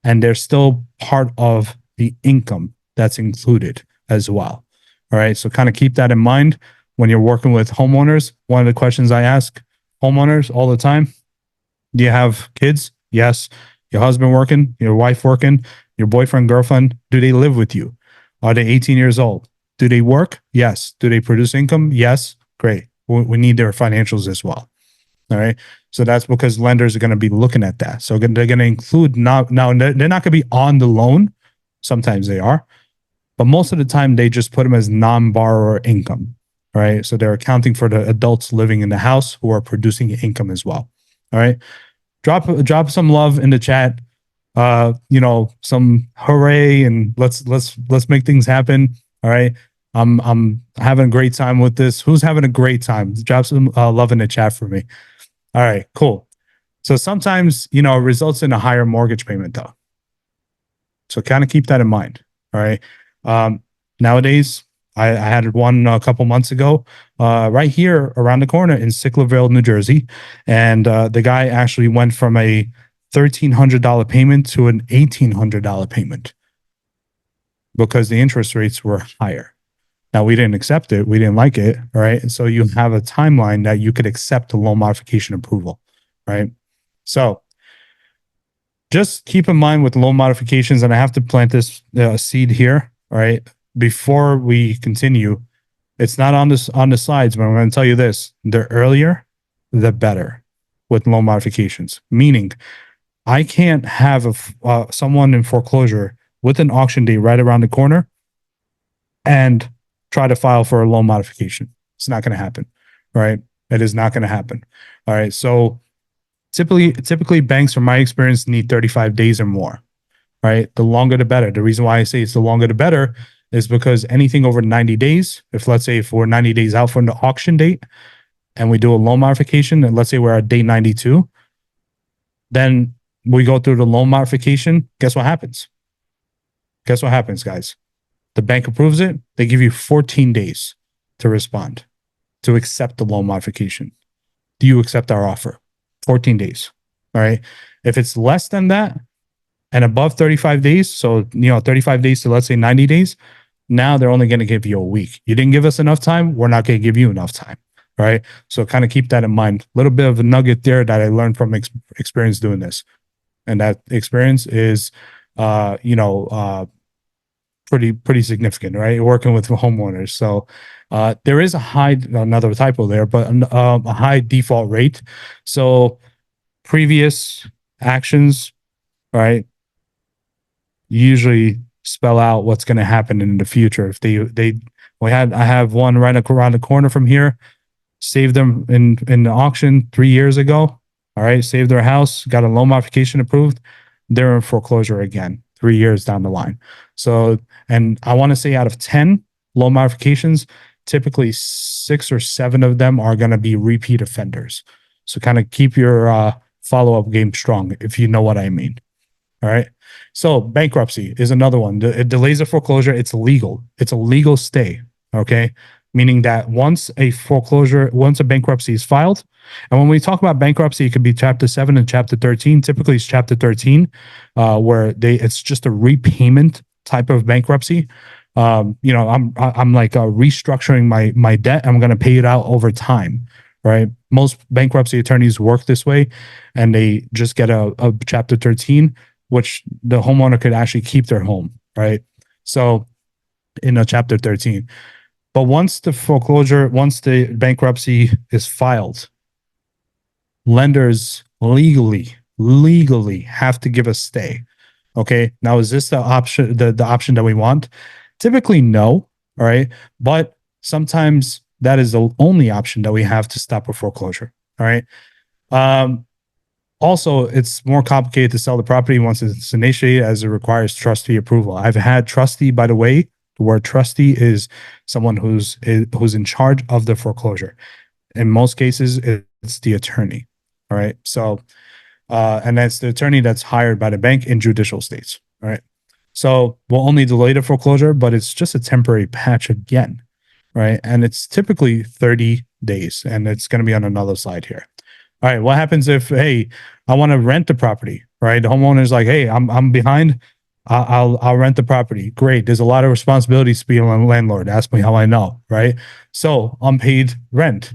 and they're still part of the income that's included as well. All right. So kind of keep that in mind when you're working with homeowners. One of the questions I ask homeowners all the time: do you have kids? Yes. Your husband working? Your wife working? Your boyfriend, girlfriend? Do they live with you? Are they 18 years old? Do they work? Yes. Do they produce income? Yes. Great. We need their financials as well. All right. So that's because lenders are going to be looking at that. So they're going to include now they're not going to be on the loan. Sometimes they are, but most of the time they just put them as non-borrower income. Right. So they're accounting for the adults living in the house who are producing income as well. All right. Drop some love in the chat. Some hooray and let's make things happen. All right. I'm having a great time with this. Who's having a great time? Drop some love in the chat for me. All right, cool. So sometimes, it results in a higher mortgage payment though. So kind of keep that in mind. All right. Nowadays, I had one a couple months ago, right here around the corner in Sicklerville, New Jersey. And the guy actually went from a $1,300 payment to an $1,800 payment because the interest rates were higher. Now, we didn't accept it. We didn't like it. Right. So you have a timeline that you could accept a loan modification approval. Right. So just keep in mind with loan modifications, and I have to plant this seed here. All right. Before we continue, it's not on the slides, but I'm going to tell you this: the earlier, the better with loan modifications. Meaning, I can't have someone in foreclosure with an auction date right around the corner and try to file for a loan modification. It's not going to happen, right? It is not going to happen. All right. So typically banks, from my experience, need 35 days or more, right? The longer, the better. The reason why I say it's the longer, the better is because anything over 90 days, if we're 90 days out from the auction date and we do a loan modification, and let's say we're at day 92, then we go through the loan modification. Guess what happens? Guess what happens, guys? The bank approves it. They give you 14 days to respond, to accept the loan modification. Do you accept our offer? 14 days. All right. If it's less than that and above 35 days, so, 35 days to, let's say, 90 days, now they're only going to give you a week. You didn't give us enough time. We're not going to give you enough time. All right. So kind of keep that in mind. A little bit of a nugget there that I learned from experience doing this. And that experience is, pretty significant, right? Working with homeowners. So there is another typo there, but a high default rate. So previous actions, right, usually spell out what's going to happen in the future. If I have one right around the corner from here, saved them in the auction 3 years ago. All right, saved their house, got a loan modification approved. They're in foreclosure again 3 years down the line. So, and I want to say out of 10 loan modifications, typically 6 or 7 of them are going to be repeat offenders. So kind of keep your follow-up game strong, if you know what I mean. All right. So bankruptcy is another one. It delays a foreclosure. It's legal. It's a legal stay. Okay. Meaning that once a bankruptcy is filed, and when we talk about bankruptcy, it could be chapter 7 and chapter 13. Typically it's chapter 13, where it's just a repayment type of bankruptcy. I'm like restructuring my debt. I'm going to pay it out over time, right? Most bankruptcy attorneys work this way, and they just get a chapter 13, which the homeowner could actually keep their home, right? So in a chapter 13. But once the bankruptcy is filed, lenders legally have to give a stay. Okay. Now, is this the option that we want? Typically, no. All right. But sometimes that is the only option that we have to stop a foreclosure. All right. Um, Also, it's more complicated to sell the property once it's initiated, as it requires trustee approval. I've had trustee, by the way, the word trustee is someone who's in charge of the foreclosure. In most cases, it's the attorney. All right. So, and that's the attorney that's hired by the bank in judicial states. All right. So we'll only delay the foreclosure, but it's just a temporary patch again. Right. And it's typically 30 days, and it's going to be on another slide here. All right, what happens if, hey, I want to rent the property, right? The homeowner's like, hey, I'm behind. I'll rent the property. Great. There's a lot of responsibilities to be a landlord. Ask me how I know, right? So unpaid rent,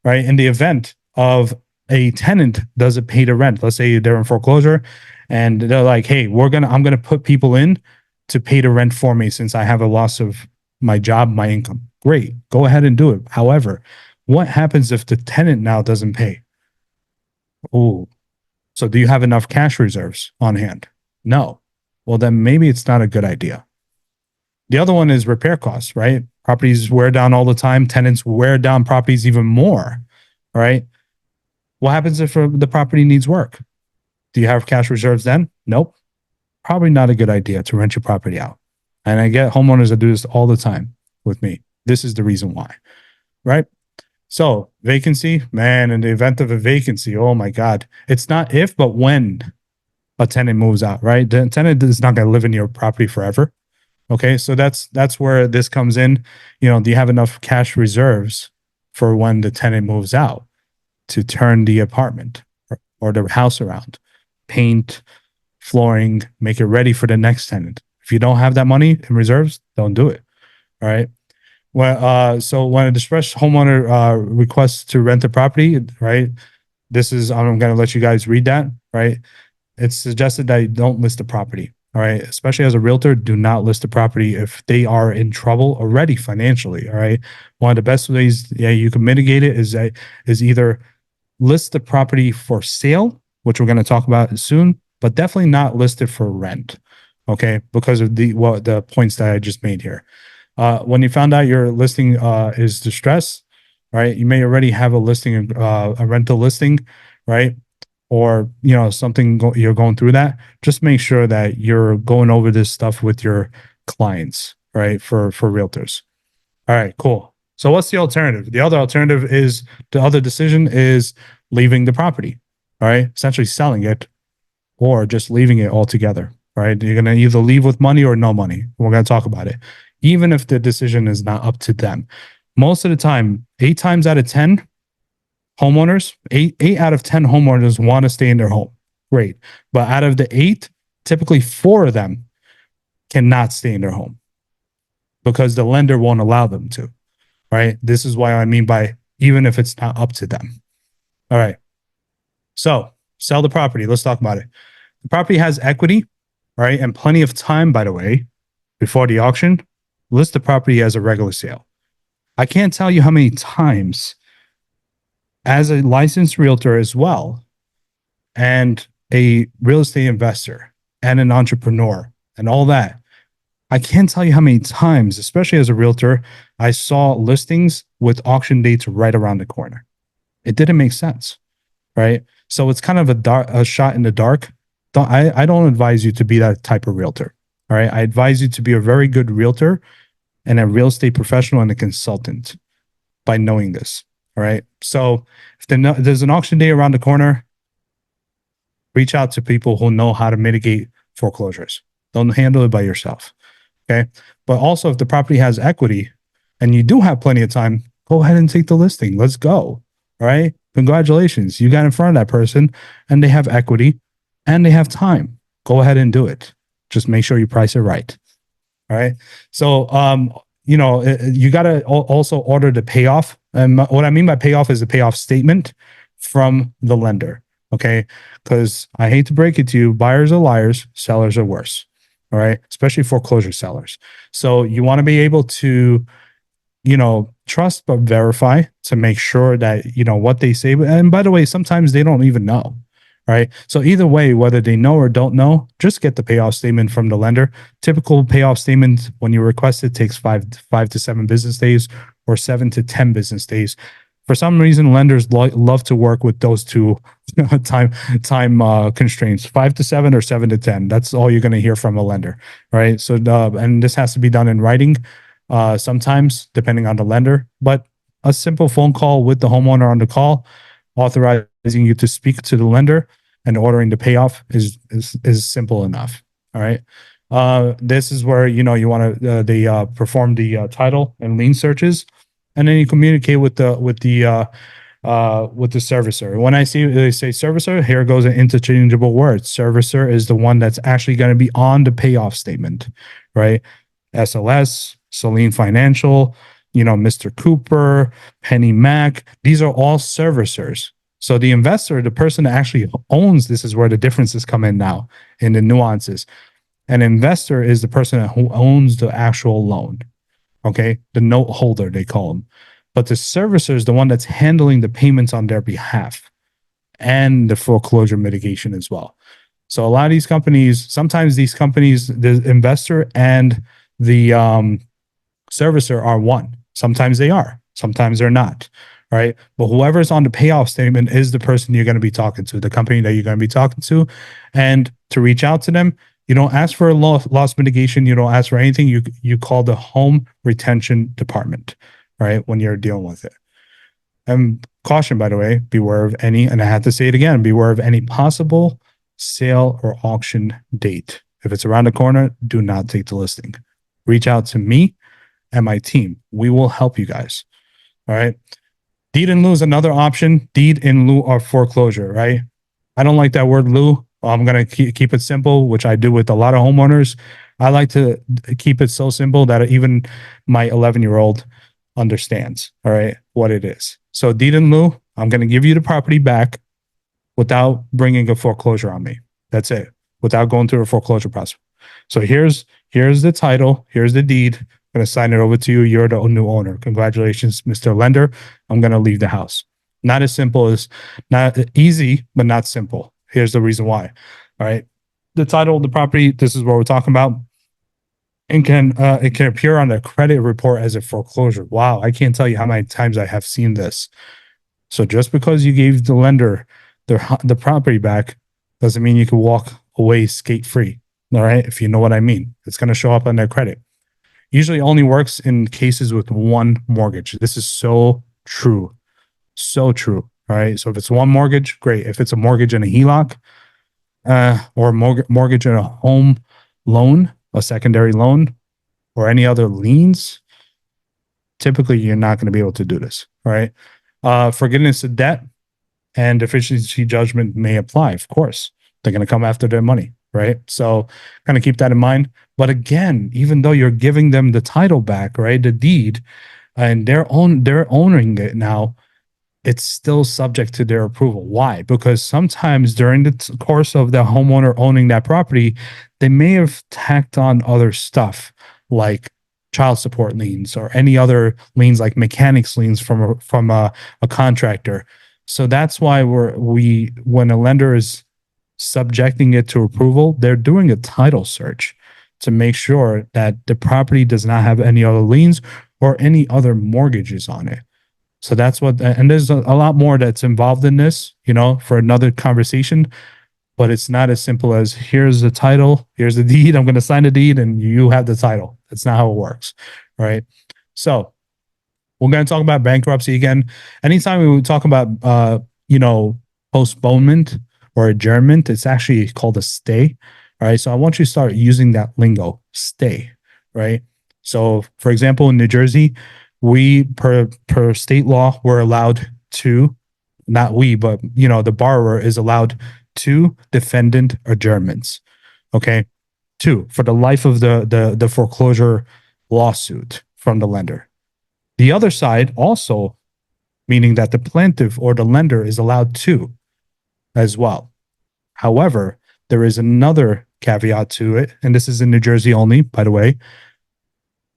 right? In the event of a tenant doesn't pay the rent, let's say they're in foreclosure, and they're like, hey, I'm gonna put people in to pay the rent for me since I have a loss of my job, my income. Great, go ahead and do it. However, what happens if the tenant now doesn't pay? Oh, so do you have enough cash reserves on hand? No. Well, then maybe it's not a good idea. The other one is repair costs, right? Properties wear down all the time. Tenants wear down properties even more, right? What happens if the property needs work? Do you have cash reserves then? Nope. Probably not a good idea to rent your property out. And I get homeowners that do this all the time with me. This is the reason why, right? So vacancy, man, in the event of a vacancy, oh my God, it's not if, but when a tenant moves out, right? The tenant is not going to live in your property forever. Okay. So that's where this comes in. Do you have enough cash reserves for when the tenant moves out to turn the apartment or the house around, paint, flooring, make it ready for the next tenant? If you don't have that money in reserves, don't do it. All right. So when a distressed homeowner requests to rent the property, right? I'm going to let you guys read that, right? It's suggested that you don't list the property. All right. Especially as a realtor, do not list the property if they are in trouble already financially. All right. One of the best ways, you can mitigate it is either list the property for sale, which we're going to talk about soon, but definitely not list it for rent. Okay. Because of the points that I just made here. When you found out your listing is distressed, right? You may already have a listing, a rental listing, right? Or something you're going through that. Just make sure that you're going over this stuff with your clients, right? For realtors. All right, cool. So what's the alternative? The other decision is leaving the property. All right, essentially selling it or just leaving it altogether, right? You're going to either leave with money or no money. We're going to talk about it, even if the decision is not up to them. Most of the time, 8 times out of 10 homeowners, eight out of 10 homeowners want to stay in their home. Great. But out of the 8, typically 4 of them cannot stay in their home because the lender won't allow them to, right? This is why I mean by even if it's not up to them. All right. So sell the property. Let's talk about it. The property has equity, right? And plenty of time, by the way, before the auction. List the property as a regular sale. I can't tell you how many times, as a licensed realtor as well, and a real estate investor and an entrepreneur and all that, I can't tell you how many times, especially as a realtor, I saw listings with auction dates right around the corner. It didn't make sense, right? So it's kind of a shot in the dark. I don't advise you to be that type of realtor. All right. I advise you to be a very good realtor and a real estate professional and a consultant by knowing this. All right. So if there's an auction day around the corner, reach out to people who know how to mitigate foreclosures. Don't handle it by yourself. Okay. But also, if the property has equity, and you do have plenty of time, go ahead and take the listing. Let's go. All right. Congratulations. You got in front of that person and they have equity and they have time. Go ahead and do it. Just make sure you price it right. All right. So, you got to also order the payoff. And what I mean by payoff is the payoff statement from the lender. Okay. Because I hate to break it to you, buyers are liars, sellers are worse. All right. Especially foreclosure sellers. So you want to be able to, trust but verify to make sure that, what they say. And by the way, sometimes they don't even know. Right. So either way, whether they know or don't know, just get the payoff statement from the lender. Typical payoff statement when you request it takes 5 to 7 business days or 7 to 10 business days. For some reason, lenders love to work with those two time constraints: 5 to 7 or 7 to 10. That's all you're going to hear from a lender, right? So, and this has to be done in writing, sometimes depending on the lender. But a simple phone call with the homeowner on the call, authorizing you to speak to the lender and ordering the payoff is simple enough. All right. This is where you want to they perform the title and lien searches, and then you communicate with the servicer. When they say servicer, here goes an interchangeable word. Servicer is the one that's actually going to be on the payoff statement, right? SLS, Saline Financial, Mr. Cooper, Penny Mac. These are all servicers. So the investor, the person that actually owns, this is where the differences come in now in the nuances. An investor is the person who owns the actual loan. Okay. The note holder, they call them. But the servicer is the one that's handling the payments on their behalf and the foreclosure mitigation as well. So a lot of these companies, sometimes these companies, the investor and the servicer are one. Sometimes they are, sometimes they're not. Right. But whoever's on the payoff statement is the person you're going to be talking to, the company that you're going to be talking to. And to reach out to them, you don't ask for a loss mitigation. You don't ask for anything. You call the home retention department, right, when you're dealing with it. And caution, by the way, beware of any, and I have to say it again, beware of any possible sale or auction date. If it's around the corner, do not take the listing. Reach out to me and my team. We will help you guys. All right. Deed in lieu is another option. Deed in lieu of foreclosure, right? I don't like that word lieu. I'm going to keep it simple, which I do with a lot of homeowners. I like to keep it so simple that even my 11-year-old understands, all right, what it is. So deed in lieu, I'm going to give you the property back without bringing a foreclosure on me. That's it. Without going through a foreclosure process. So here's the title. Here's the deed. I'm going to sign it over to you. You're the new owner. Congratulations, Mr. Lender. I'm going to leave the house. Not as simple as, not easy, but not simple. Here's the reason why. All right. The title of the property, this is what we're talking about. And it can appear on the credit report as a foreclosure. Wow. I can't tell you how many times I have seen this. So just because you gave the lender the property back doesn't mean you can walk away skate free. All right. If you know what I mean, it's going to show up on their credit. Usually only works in cases with one mortgage. This is so true. So true. All right. So if it's one mortgage, great. If it's a mortgage and a HELOC, or a mortgage and a home loan, a secondary loan, or any other liens, typically you're not going to be able to do this. All right. Forgiveness of debt and deficiency judgment may apply. Of course, they're going to come after their money. Right. So kind of keep that in mind. But again, even though you're giving them the title back, right, the deed, and they're owning it now, it's still subject to their approval. Why? Because sometimes during the course of the homeowner owning that property, they may have tacked on other stuff like child support liens or any other liens like mechanics liens from a contractor. So that's why when a lender is subjecting it to approval, they're doing a title search to make sure that the property does not have any other liens or any other mortgages on it. So that's what, and there's a lot more that's involved in this, for another conversation, but it's not as simple as here's the title, here's the deed, I'm going to sign the deed and you have the title. That's not how it works. Right. So we're going to talk about bankruptcy again. Anytime we talk about, postponement or adjournment, it's actually called a stay. All right. So I want you to start using that lingo, stay. Right. So for example, in New Jersey, we per state law, we're allowed to, not we, but the borrower is allowed two defendant adjournments. Okay. Two for the life of the foreclosure lawsuit from the lender. The other side also, meaning that the plaintiff or the lender is allowed two as well. However, there is another caveat to it, and this is in New Jersey only, by the way.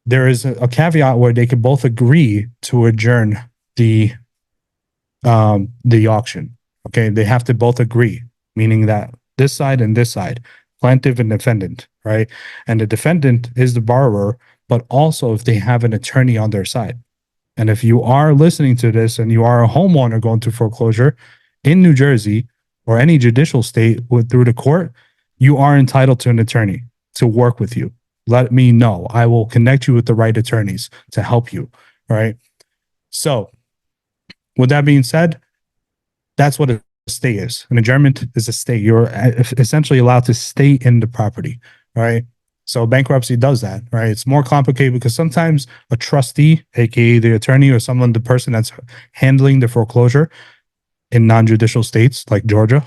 There is a caveat where they can both agree to adjourn the auction. Okay, they have to both agree, meaning that this side and this side, plaintiff and defendant, right? And the defendant is the borrower, but also if they have an attorney on their side. And if you are listening to this and you are a homeowner going to foreclosure in New Jersey or any judicial state through the court, you are entitled to an attorney to work with you. Let me know. I will connect you with the right attorneys to help you. Right. So, with that being said, that's what a stay is. An adjournment is a stay. You're essentially allowed to stay in the property. Right. So bankruptcy does that, right? It's more complicated because sometimes a trustee, aka the attorney or someone, the person that's handling the foreclosure in non-judicial states like Georgia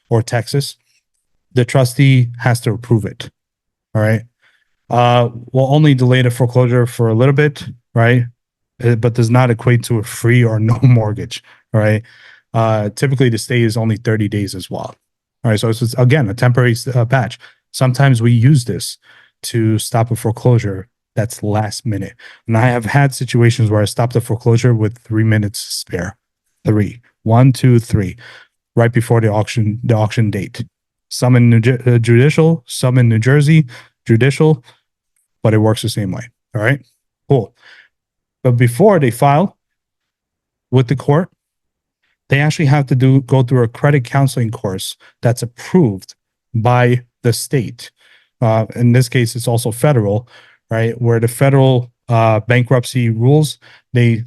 or Texas, the trustee has to approve it. All right. Will only delay the foreclosure for a little bit, right? But does not equate to a free or no mortgage, right? Typically the stay is only 30 days as well. All right. So it's again a temporary patch. Sometimes we use this to stop a foreclosure that's last minute. And I have had situations where I stopped a foreclosure with 3 minutes spare. 3, 1, 2, 3, right before the auction date. Some in judicial, some in New Jersey, judicial, but it works the same way. All right, cool. But before they file with the court, they actually have to go through a credit counseling course that's approved by the state. In this case, it's also federal, right? Where the federal bankruptcy rules, they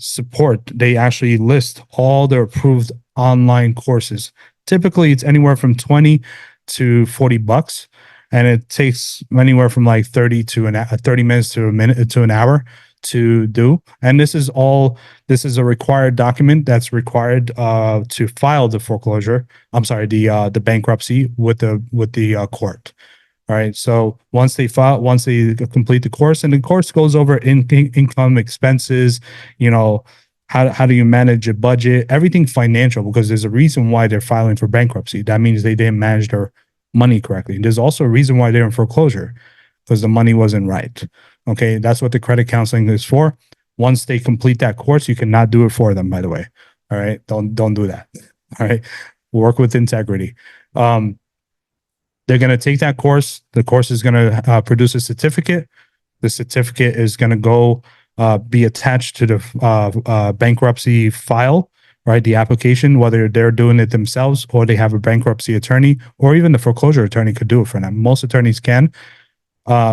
actually list all the approved online courses. Typically, it's anywhere from 20 to 40 bucks, and it takes anywhere from like 30 minutes to a minute to an hour to do. And this is a required document that's required to file the foreclosure. I'm sorry, the bankruptcy with the court. All right. So once they complete the course, and the course goes over income, expenses, how do you manage a budget, everything financial, because there's a reason why they're filing for bankruptcy. That means they didn't manage their money correctly. There's also a reason why they're in foreclosure, because the money wasn't right. Okay. That's what the credit counseling is for. Once they complete that course, you cannot do it for them, by the way. All right. Don't do that. All right. Work with integrity. They're going to take that course. The course is going to produce a certificate. The certificate is going to go be attached to the bankruptcy file, right? The application, whether they're doing it themselves or they have a bankruptcy attorney, or even the foreclosure attorney could do it for them. Most attorneys can.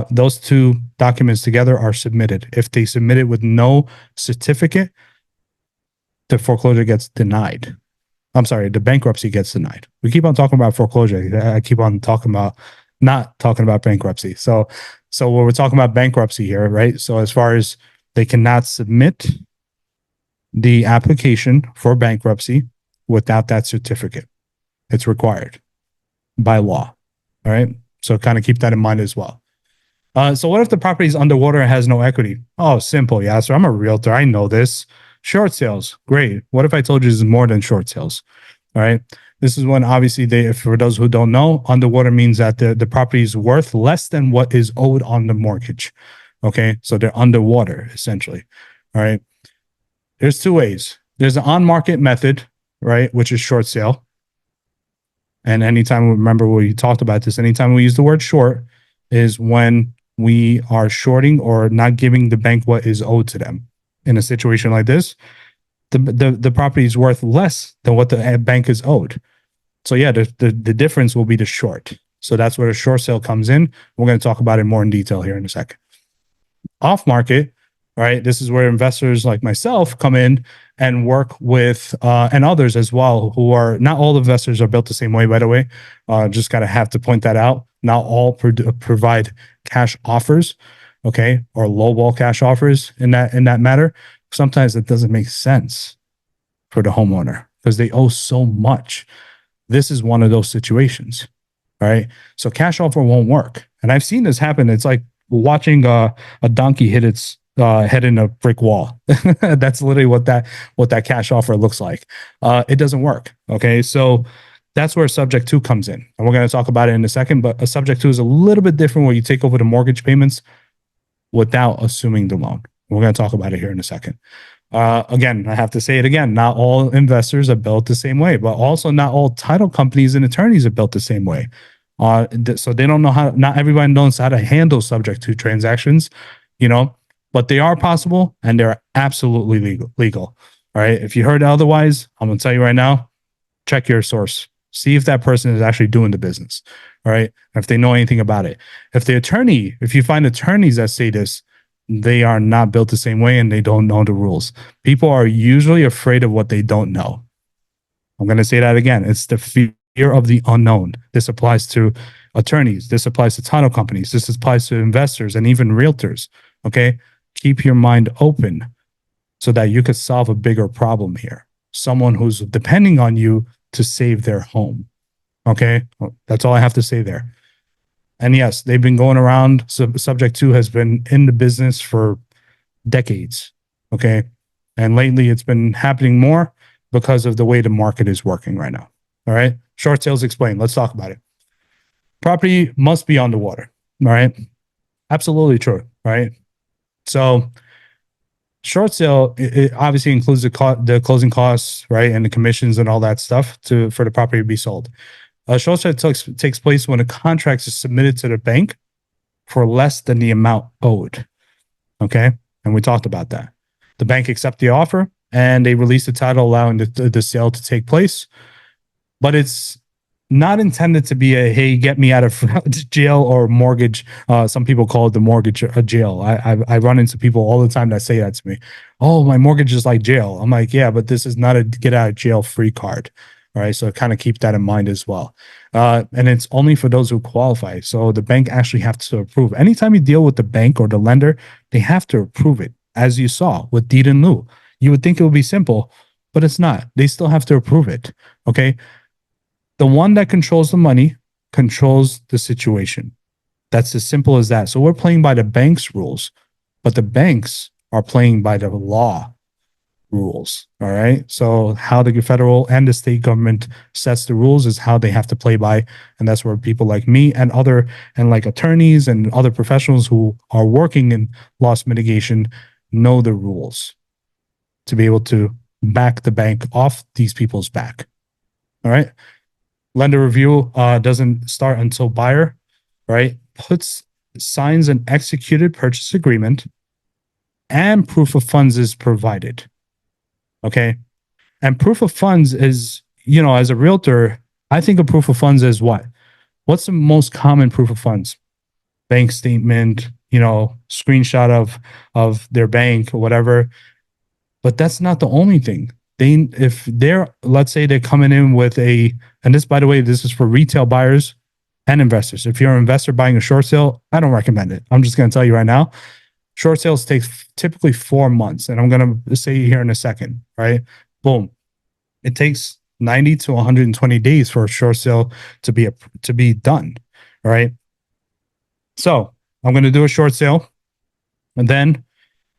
Those two documents together are submitted. If they submit it with no certificate, the foreclosure gets denied. I'm sorry, the bankruptcy gets denied. We keep on talking about foreclosure. I keep on not talking about bankruptcy. So when we're talking about bankruptcy here, right? So as far as they cannot submit the application for bankruptcy without that certificate. It's required by law. All right. So kind of keep that in mind as well. So what if the property is underwater and has no equity? Oh, simple. Yeah. So I'm a realtor. I know this. Short sales. Great. What if I told you this is more than short sales? All right. This is when obviously for those who don't know, underwater means that the property is worth less than what is owed on the mortgage. Okay. So they're underwater essentially. All right. There's two ways. There's an on-market method, right? Which is short sale. And anytime, remember we talked about this, anytime we use the word short is when we are shorting or not giving the bank what is owed to them. In a situation like this, the property is worth less than what the bank is owed. So yeah, the difference will be the short. So that's where the short sale comes in. We're going to talk about it more in detail here in a second. Off market, right? This is where investors like myself come in and work with, and others as well, who are not all investors are built the same way, by the way. Just got to have to point that out. Not all provide cash offers. Okay, or lowball cash offers in that matter. sometimes it doesn't make sense for the homeowner because they owe so much. This is one of those situations. All right. So cash offer won't work. And I've seen this happen. It's like watching a donkey hit its head in a brick wall. That's literally what that cash offer looks like. It doesn't work. Okay. So that's where subject to comes in. And we're going to talk about it in a second, but a subject to is a little bit different where you take over the mortgage payments without assuming the loan. We're going to talk about it here in a second. Again, I have to say it again. Not all investors are built the same way, but also not all title companies and attorneys are built the same way. So they don't know how. Not everybody knows how to handle subject to transactions, you know. But they are possible and they're absolutely legal. All right. If you heard otherwise, I'm gonna tell you right now. Check your source. See if that person is actually doing the business. All right. If they know anything about it. If you find attorneys that say this, they are not built the same way and they don't know the rules. People are usually afraid of what they don't know. I'm going to say that again. It's the fear of the unknown. This applies to attorneys. This applies to title companies. This applies to investors and even realtors. Okay. Keep your mind open so that you could solve a bigger problem here. Someone who's depending on you to save their home. Okay. That's all I have to say there. And yes, they've been going around. Subject to has been in the business for decades. Okay. And lately it's been happening more because of the way the market is working right now. All right. Short sales explained. Let's talk about it. Property must be on the water. All right. Absolutely true. Right. So short sale, it obviously includes the closing costs, right, and the commissions and all that stuff for the property to be sold. A short sale takes place when a contract is submitted to the bank for less than the amount owed. Okay, and we talked about that. The bank accepts the offer and they release the title allowing the sale to take place, but it's not intended to be a hey, get me out of jail or mortgage. Some people call it the mortgage jail. I run into people all the time that say that to me. Oh, my mortgage is like jail. I'm like, yeah, but this is not a get out of jail free card. All right, so kind of keep that in mind as well. And it's only for those who qualify. So the bank actually has to approve. Anytime you deal with the bank or the lender, they have to approve it. As you saw with deed in lieu, you would think it would be simple, but it's not. They still have to approve it. Okay. The one that controls the money controls the situation. That's as simple as that. So we're playing by the bank's rules, but the banks are playing by the law rules. All right. So how the federal and the state government sets the rules is how they have to play by. And that's where people like me and like attorneys and other professionals who are working in loss mitigation know the rules to be able to back the bank off these people's back. All right. Lender review doesn't start until buyer, right, signs an executed purchase agreement and proof of funds is provided. Okay. And proof of funds is, as a realtor, I think of proof of funds as what? What's the most common proof of funds? Bank statement, screenshot of their bank or whatever. But that's not the only thing. Let's say they're coming in with and this, by the way, this is for retail buyers and investors. If you're an investor buying a short sale, I don't recommend it. I'm just going to tell you right now, short sales takes typically 4 months. And I'm going to say here in a second, right? Boom. It takes 90 to 120 days for a short sale to be done. All right. So I'm going to do a short sale and then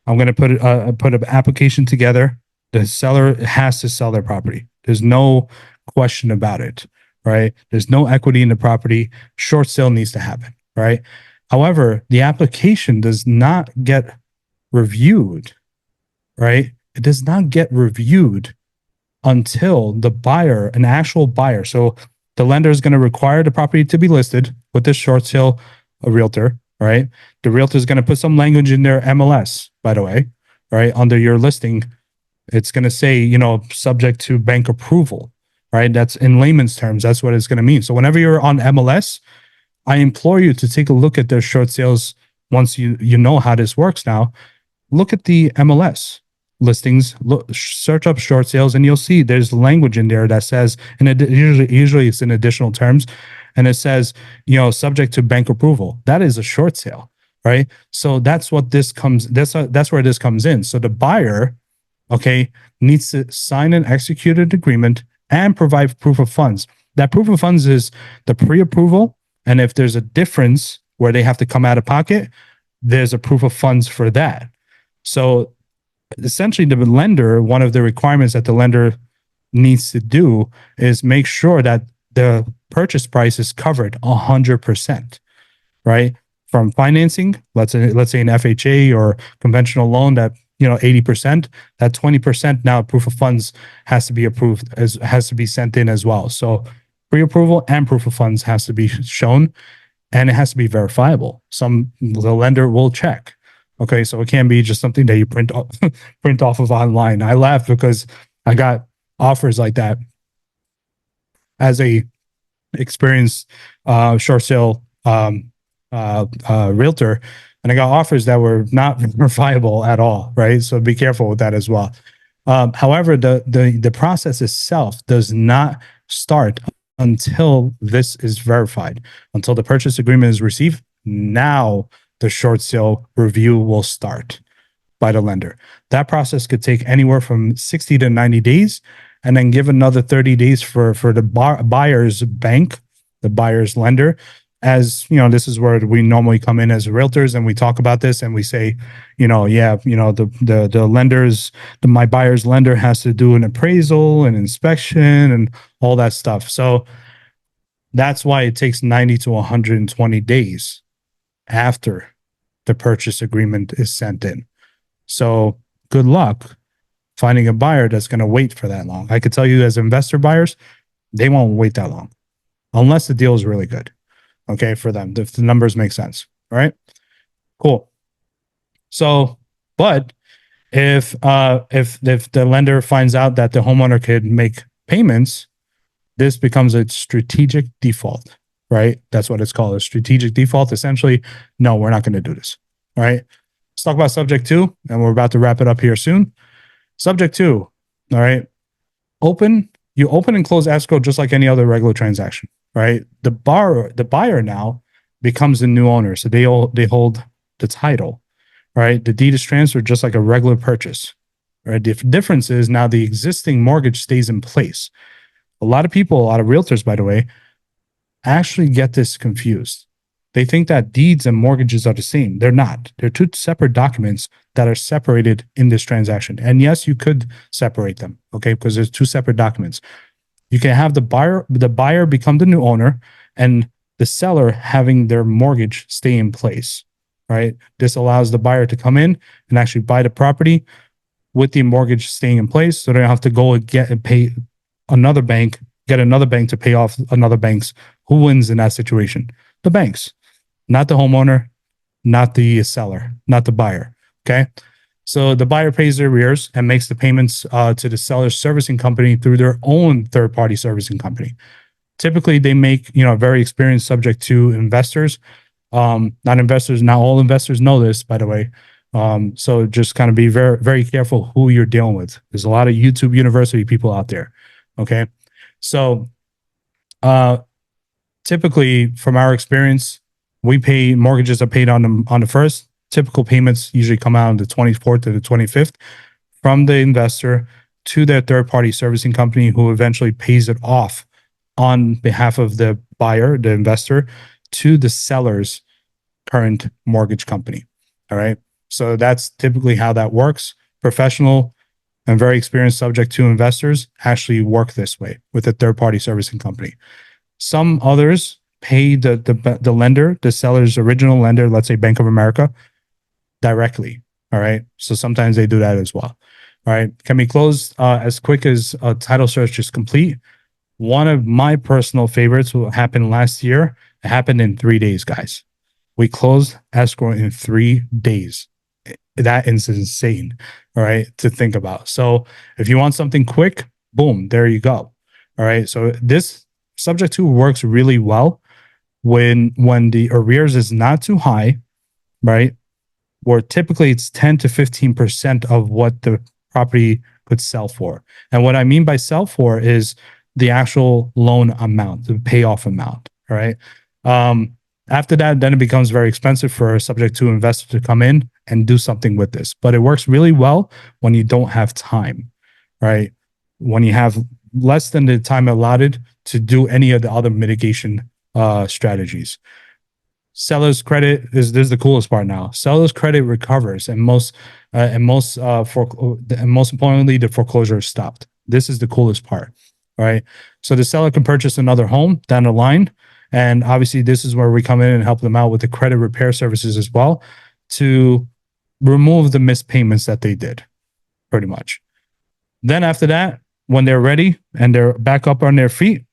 I'm going to put an application together. The seller has to sell their property. There's no question about it, right? There's no equity in the property. Short sale needs to happen, right? However, the application does not get reviewed, right? It does not get reviewed until the buyer, an actual buyer. So the lender is going to require the property to be listed with this short sale, a realtor, right? The realtor is going to put some language in their MLS, by the way, right? Under your listing, it's going to say, subject to bank approval, right? That's in layman's terms. That's what it's going to mean. So whenever you're on MLS, I implore you to take a look at their short sales. Once you know how this works now, look at the MLS listings, search up short sales, and you'll see there's language in there that says, and usually it's in additional terms, and it says, subject to bank approval. That is a short sale, right? So that's what this comes. That's where this comes in. So the buyer okay, needs to sign an executed agreement and provide proof of funds. That proof of funds is the pre-approval, and if there's a difference where they have to come out of pocket, there's a proof of funds for that. So essentially, the lender, one of the requirements that the lender needs to do is make sure that the purchase price is covered 100%, right? From financing, let's say an FHA or conventional loan that 80%, that 20% now proof of funds has to be approved, as has to be sent in as well. So pre-approval and proof of funds has to be shown, and it has to be verifiable. The lender will check. Okay, so it can't be just something that you print off of online. I laugh because I got offers like that as a experienced short sale realtor, and I got offers that were not verifiable at all. Right, so be careful with that as well. However, the process itself does not start until this is verified, until the purchase agreement is received. Now the short sale review will start by the lender. That process could take anywhere from 60 to 90 days, and then give another 30 days for the buyer's bank, the buyer's lender. As you know, this is where we normally come in as realtors, and we talk about this, and we say, the lenders, my buyer's lender has to do an appraisal and inspection and all that stuff. So that's why it takes 90 to 120 days after the purchase agreement is sent in. So good luck finding a buyer that's going to wait for that long. I could tell you, as investor buyers, they won't wait that long unless the deal is really good. Okay, for them, if the numbers make sense. All right, cool. So, but if the lender finds out that the homeowner could make payments, this becomes a strategic default. Right, that's what it's called, a strategic default. Essentially, no, we're not going to do this. All right, let's talk about subject 2, and we're about to wrap it up here soon. Subject 2. All right, you open and close escrow just like any other regular transaction. Right, the buyer now becomes the new owner, so they hold the title. Right, the deed is transferred just like a regular purchase. Right, the difference is now the existing mortgage stays in place. A lot of realtors, by the way, actually get this confused. They think that deeds and mortgages are the same. They're not. They're two separate documents that are separated in this transaction. And yes, you could separate them, okay, because there's two separate documents. You can have the buyer become the new owner, and the seller having their mortgage stay in place, right? This allows the buyer to come in and actually buy the property with the mortgage staying in place, so they don't have to go and get another bank to pay off another bank's. Who wins in that situation? The banks, not the homeowner, not the seller, not the buyer. Okay. So the buyer pays their arrears and makes the payments to the seller's servicing company through their own third-party servicing company. Typically, they make very experienced, subject to investors. Not investors. Not all investors know this, by the way. So just kind of be very, very careful who you're dealing with. There's a lot of YouTube University people out there. Okay, so typically, from our experience, mortgages are paid on the first. Typical payments usually come out on the 24th to the 25th from the investor to their third-party servicing company, who eventually pays it off on behalf of the buyer, the investor, to the seller's current mortgage company. All right. So that's typically how that works. Professional and very experienced subject to investors actually work this way with a third-party servicing company. Some others pay the lender, the seller's original lender, let's say Bank of America, directly. All right. So sometimes they do that as well. All right. Can be closed as quick as a title search is complete. One of my personal favorites will happen last year. It happened in 3 days, guys. We closed escrow in 3 days. That is insane. All right, to think about. So if you want something quick, boom, there you go. All right. So this subject to works really well when the arrears is not too high, right? Where typically it's 10 to 15% of what the property could sell for. And what I mean by sell for is the actual loan amount, the payoff amount. All right. After that, then it becomes very expensive for a subject to investor to come in and do something with this. But it works really well when you don't have time, right? When you have less than the time allotted to do any of the other mitigation strategies. Seller's credit is this is the coolest part now. Seller's credit recovers, and most importantly, the foreclosure is stopped. This is the coolest part, right? So the seller can purchase another home down the line, and obviously, this is where we come in and help them out with the credit repair services as well to remove the missed payments that they did, pretty much. Then after that, when they're ready and they're back up on their feet,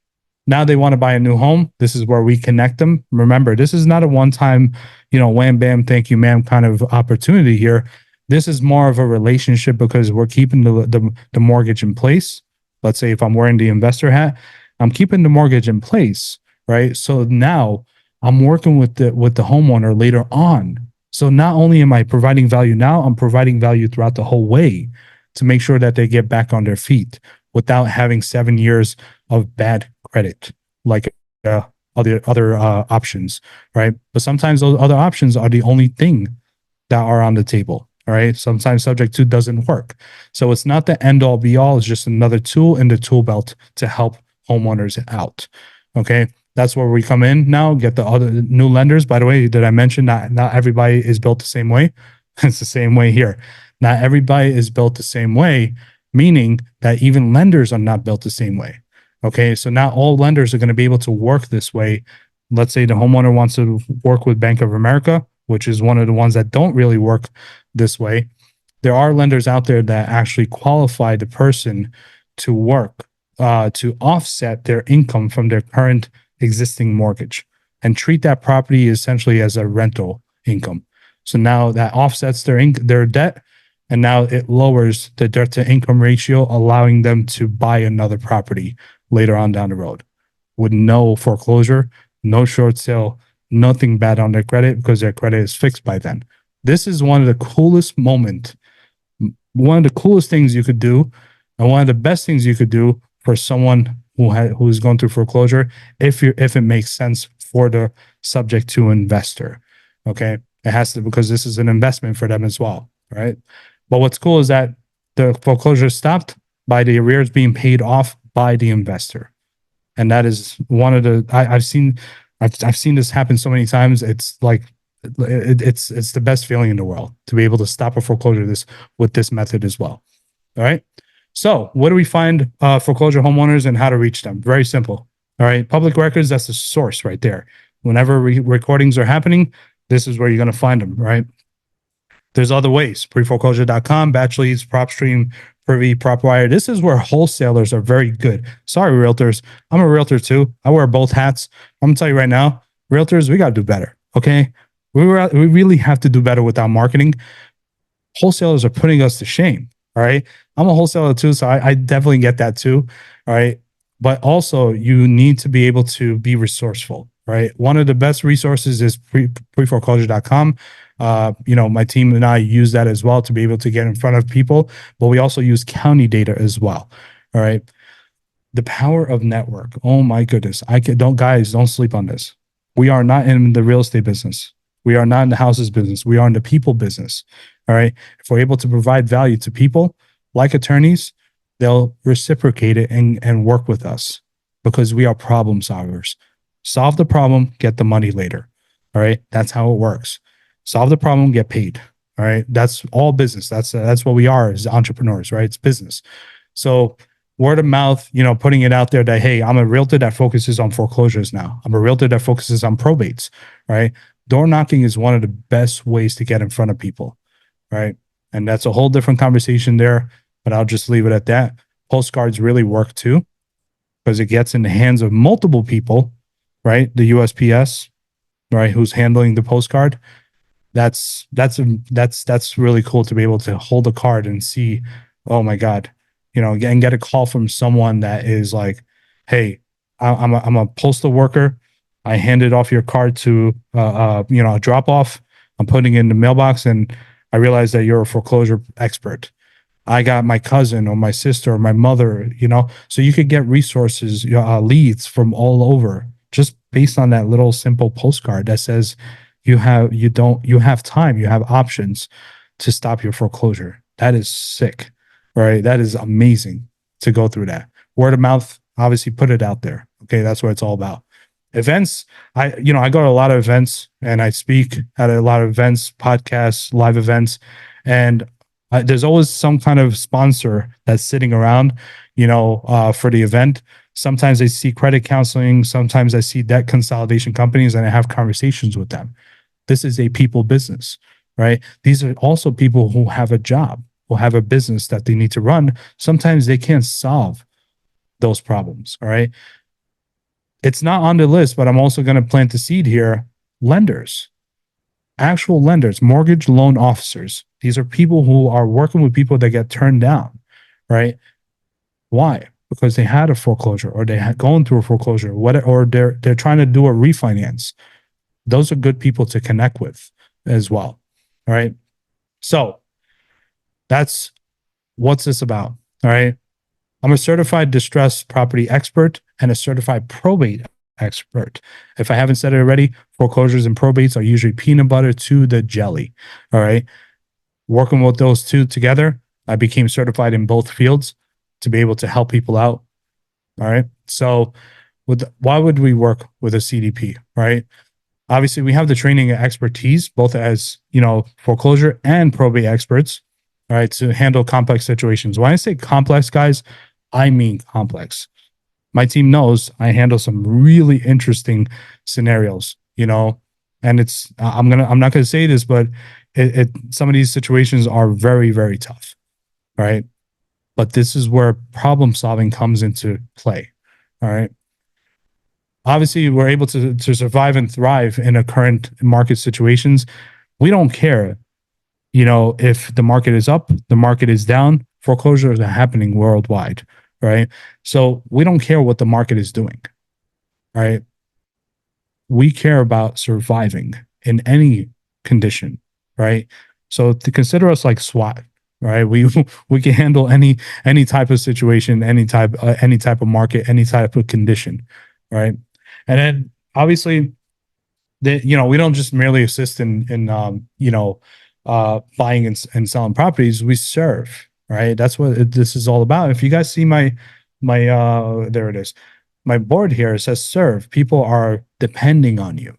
now they want to buy a new home. This is where we connect them. Remember, this is not a one-time, wham bam, thank you, ma'am kind of opportunity here. This is more of a relationship because we're keeping the mortgage in place. Let's say if I'm wearing the investor hat, I'm keeping the mortgage in place, right? So now I'm working with the homeowner later on. So not only am I providing value now, I'm providing value throughout the whole way to make sure that they get back on their feet without having 7 years of bad credit, like other options, right? But sometimes those other options are the only thing that are on the table, all right? Sometimes subject to doesn't work. So it's not the end all be all, it's just another tool in the tool belt to help homeowners out, okay? That's where we come in now, get the other new lenders. By the way, did I mention that not everybody is built the same way? It's the same way here. Not everybody is built the same way, meaning that even lenders are not built the same way. Okay, so not all lenders are going to be able to work this way. Let's say the homeowner wants to work with Bank of America, which is one of the ones that don't really work this way. There are lenders out there that actually qualify the person to work to offset their income from their current existing mortgage and treat that property essentially as a rental income. So now that offsets their debt, and now it lowers the debt to income ratio, allowing them to buy another property later on down the road with no foreclosure, no short sale, nothing bad on their credit because their credit is fixed by then. This is one of the coolest things you could do, and one of the best things you could do for someone who's going through foreclosure, if it makes sense for the subject to investor. Okay, it has to, because this is an investment for them as well, right? But what's cool is that the foreclosure stopped by the arrears being paid off by the investor, and that is one of the I've seen this happen so many times. It's like it's the best feeling in the world to be able to stop a foreclosure with this method as well. All right. So where do we find foreclosure homeowners and how to reach them? Very simple. All right. Public records, that's the source right there. Whenever recordings are happening, this is where you're going to find them, right? There's other ways. Preforeclosure.com, Batch Leads, PropStream, Privy, PropWire. This is where wholesalers are very good. Sorry, realtors. I'm a realtor too. I wear both hats. I'm going to tell you right now, realtors, we got to do better. Okay. We really have to do better with our marketing. Wholesalers are putting us to shame. All right. I'm a wholesaler too, so I definitely get that too. All right. But also, you need to be able to be resourceful. Right. One of the best resources is preforeclosure.com. My team and I use that as well to be able to get in front of people, but we also use county data as well. All right. The power of network. Oh my goodness. Don't sleep on this. We are not in the real estate business. We are not in the houses business. We are in the people business. All right. If we're able to provide value to people like attorneys, they'll reciprocate it and work with us because we are problem solvers. Solve the problem, get the money later. All right. That's how it works. Solve the problem, get paid. All right. That's all business. That's what we are as entrepreneurs, right? It's business. So word of mouth, putting it out there that, hey, I'm a realtor that focuses on foreclosures now. I'm a realtor that focuses on probates, right? Door knocking is one of the best ways to get in front of people, right? And that's a whole different conversation there, but I'll just leave it at that. Postcards really work too, because it gets in the hands of multiple people, right? The USPS, right, who's handling the postcard. That's really cool to be able to hold a card and see, oh my God, and get a call from someone that is like, hey, I'm a postal worker. I handed off your card to a drop off. I'm putting it in the mailbox, and I realized that you're a foreclosure expert. I got my cousin or my sister or my mother, so you could get resources, leads from all over just based on that little simple postcard that says, you have time, you have options to stop your foreclosure. That is sick, right? That is amazing to go through that. Word of mouth, obviously put it out there. Okay, that's what it's all about. Events, I go to a lot of events and I speak at a lot of events, podcasts, live events, and there's always some kind of sponsor that's sitting around, for the event. Sometimes I see credit counseling, sometimes I see debt consolidation companies, and I have conversations with them. This is a people business, right? These are also people who have a job, who have a business that they need to run. Sometimes they can't solve those problems, all right? It's not on the list, but I'm also going to plant the seed here. Lenders, actual lenders, mortgage loan officers. These are people who are working with people that get turned down, right? Why? Because they had a foreclosure or they had gone through a foreclosure, or they're trying to do a refinance. Those are good people to connect with as well. All right. So that's what's this about. All right. I'm a certified distressed property expert and a certified probate expert. If I haven't said it already, foreclosures and probates are usually peanut butter to the jelly. All right. Working with those two together, I became certified in both fields to be able to help people out. All right. So, why would we work with a CDP? Right. Obviously, we have the training and expertise, both as foreclosure and probate experts, all right, to handle complex situations. When I say complex, guys, I mean complex. My team knows I handle some really interesting scenarios, and I'm not gonna say this, but some of these situations are very, very tough, right? But this is where problem solving comes into play. All right. Obviously, we're able to survive and thrive in a current market situations. We don't care, if the market is up, the market is down, foreclosures are happening worldwide, right? So we don't care what the market is doing, right? We care about surviving in any condition, right? So to consider us like SWAT, right? We can handle any type of situation, any type of market, any type of condition, right? And then obviously, we don't just merely assist in buying and selling properties. We serve, right? That's what this is all about. If you guys see my there it is, my board here, it says serve. People are depending on you,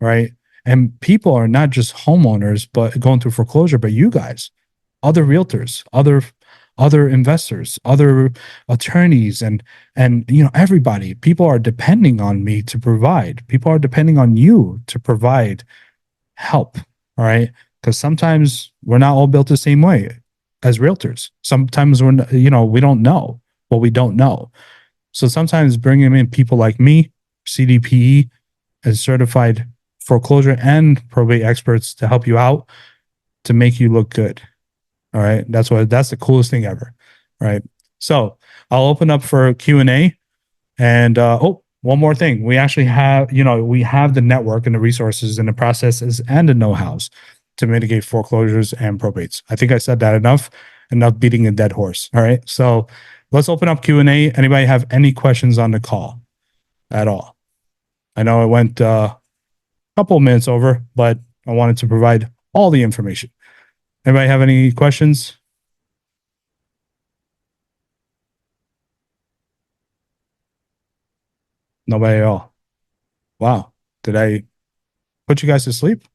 right? And people are not just homeowners, but going through foreclosure, but you guys, other realtors, other investors, other attorneys, and everybody. People are depending on me to provide. People are depending on you to provide help. All right, because sometimes we're not all built the same way as realtors. Sometimes we don't know what we don't know. So sometimes bringing in people like me, CDPE, as certified foreclosure and probate experts to help you out to make you look good. All right. That's the coolest thing ever. All right. So I'll open up for Q&A. And one more thing. We actually have, we have the network and the resources and the processes and the know-hows to mitigate foreclosures and probates. I think I said that enough beating a dead horse. All right. So let's open up Q&A. Anybody have any questions on the call at all? I know it went a couple of minutes over, but I wanted to provide all the information. Anybody have any questions? Nobody at all. Wow. Did I put you guys to sleep?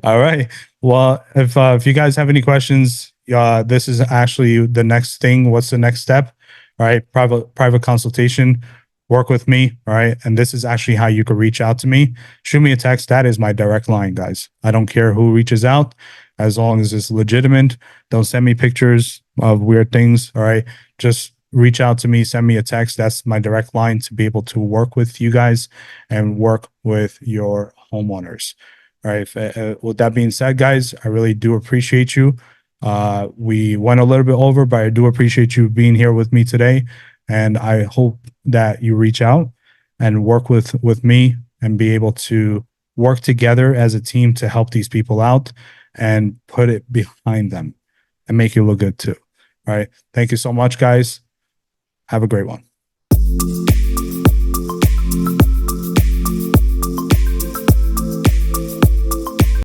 All right. Well, if you guys have any questions, this is actually the next thing. What's the next step? All right. Private consultation. Work with me. All right. And this is actually how you can reach out to me. Shoot me a text. That is my direct line, guys. I don't care who reaches out as long as it's legitimate. Don't send me pictures of weird things. All right. Just reach out to me, send me a text. That's my direct line to be able to work with you guys and work with your homeowners. All right. With that being said, guys, I really do appreciate you. We went a little bit over, but I do appreciate you being here with me today. And I hope that you reach out and work with me and be able to work together as a team to help these people out and put it behind them and make you look good too. All right. Thank you so much, guys. Have a great one.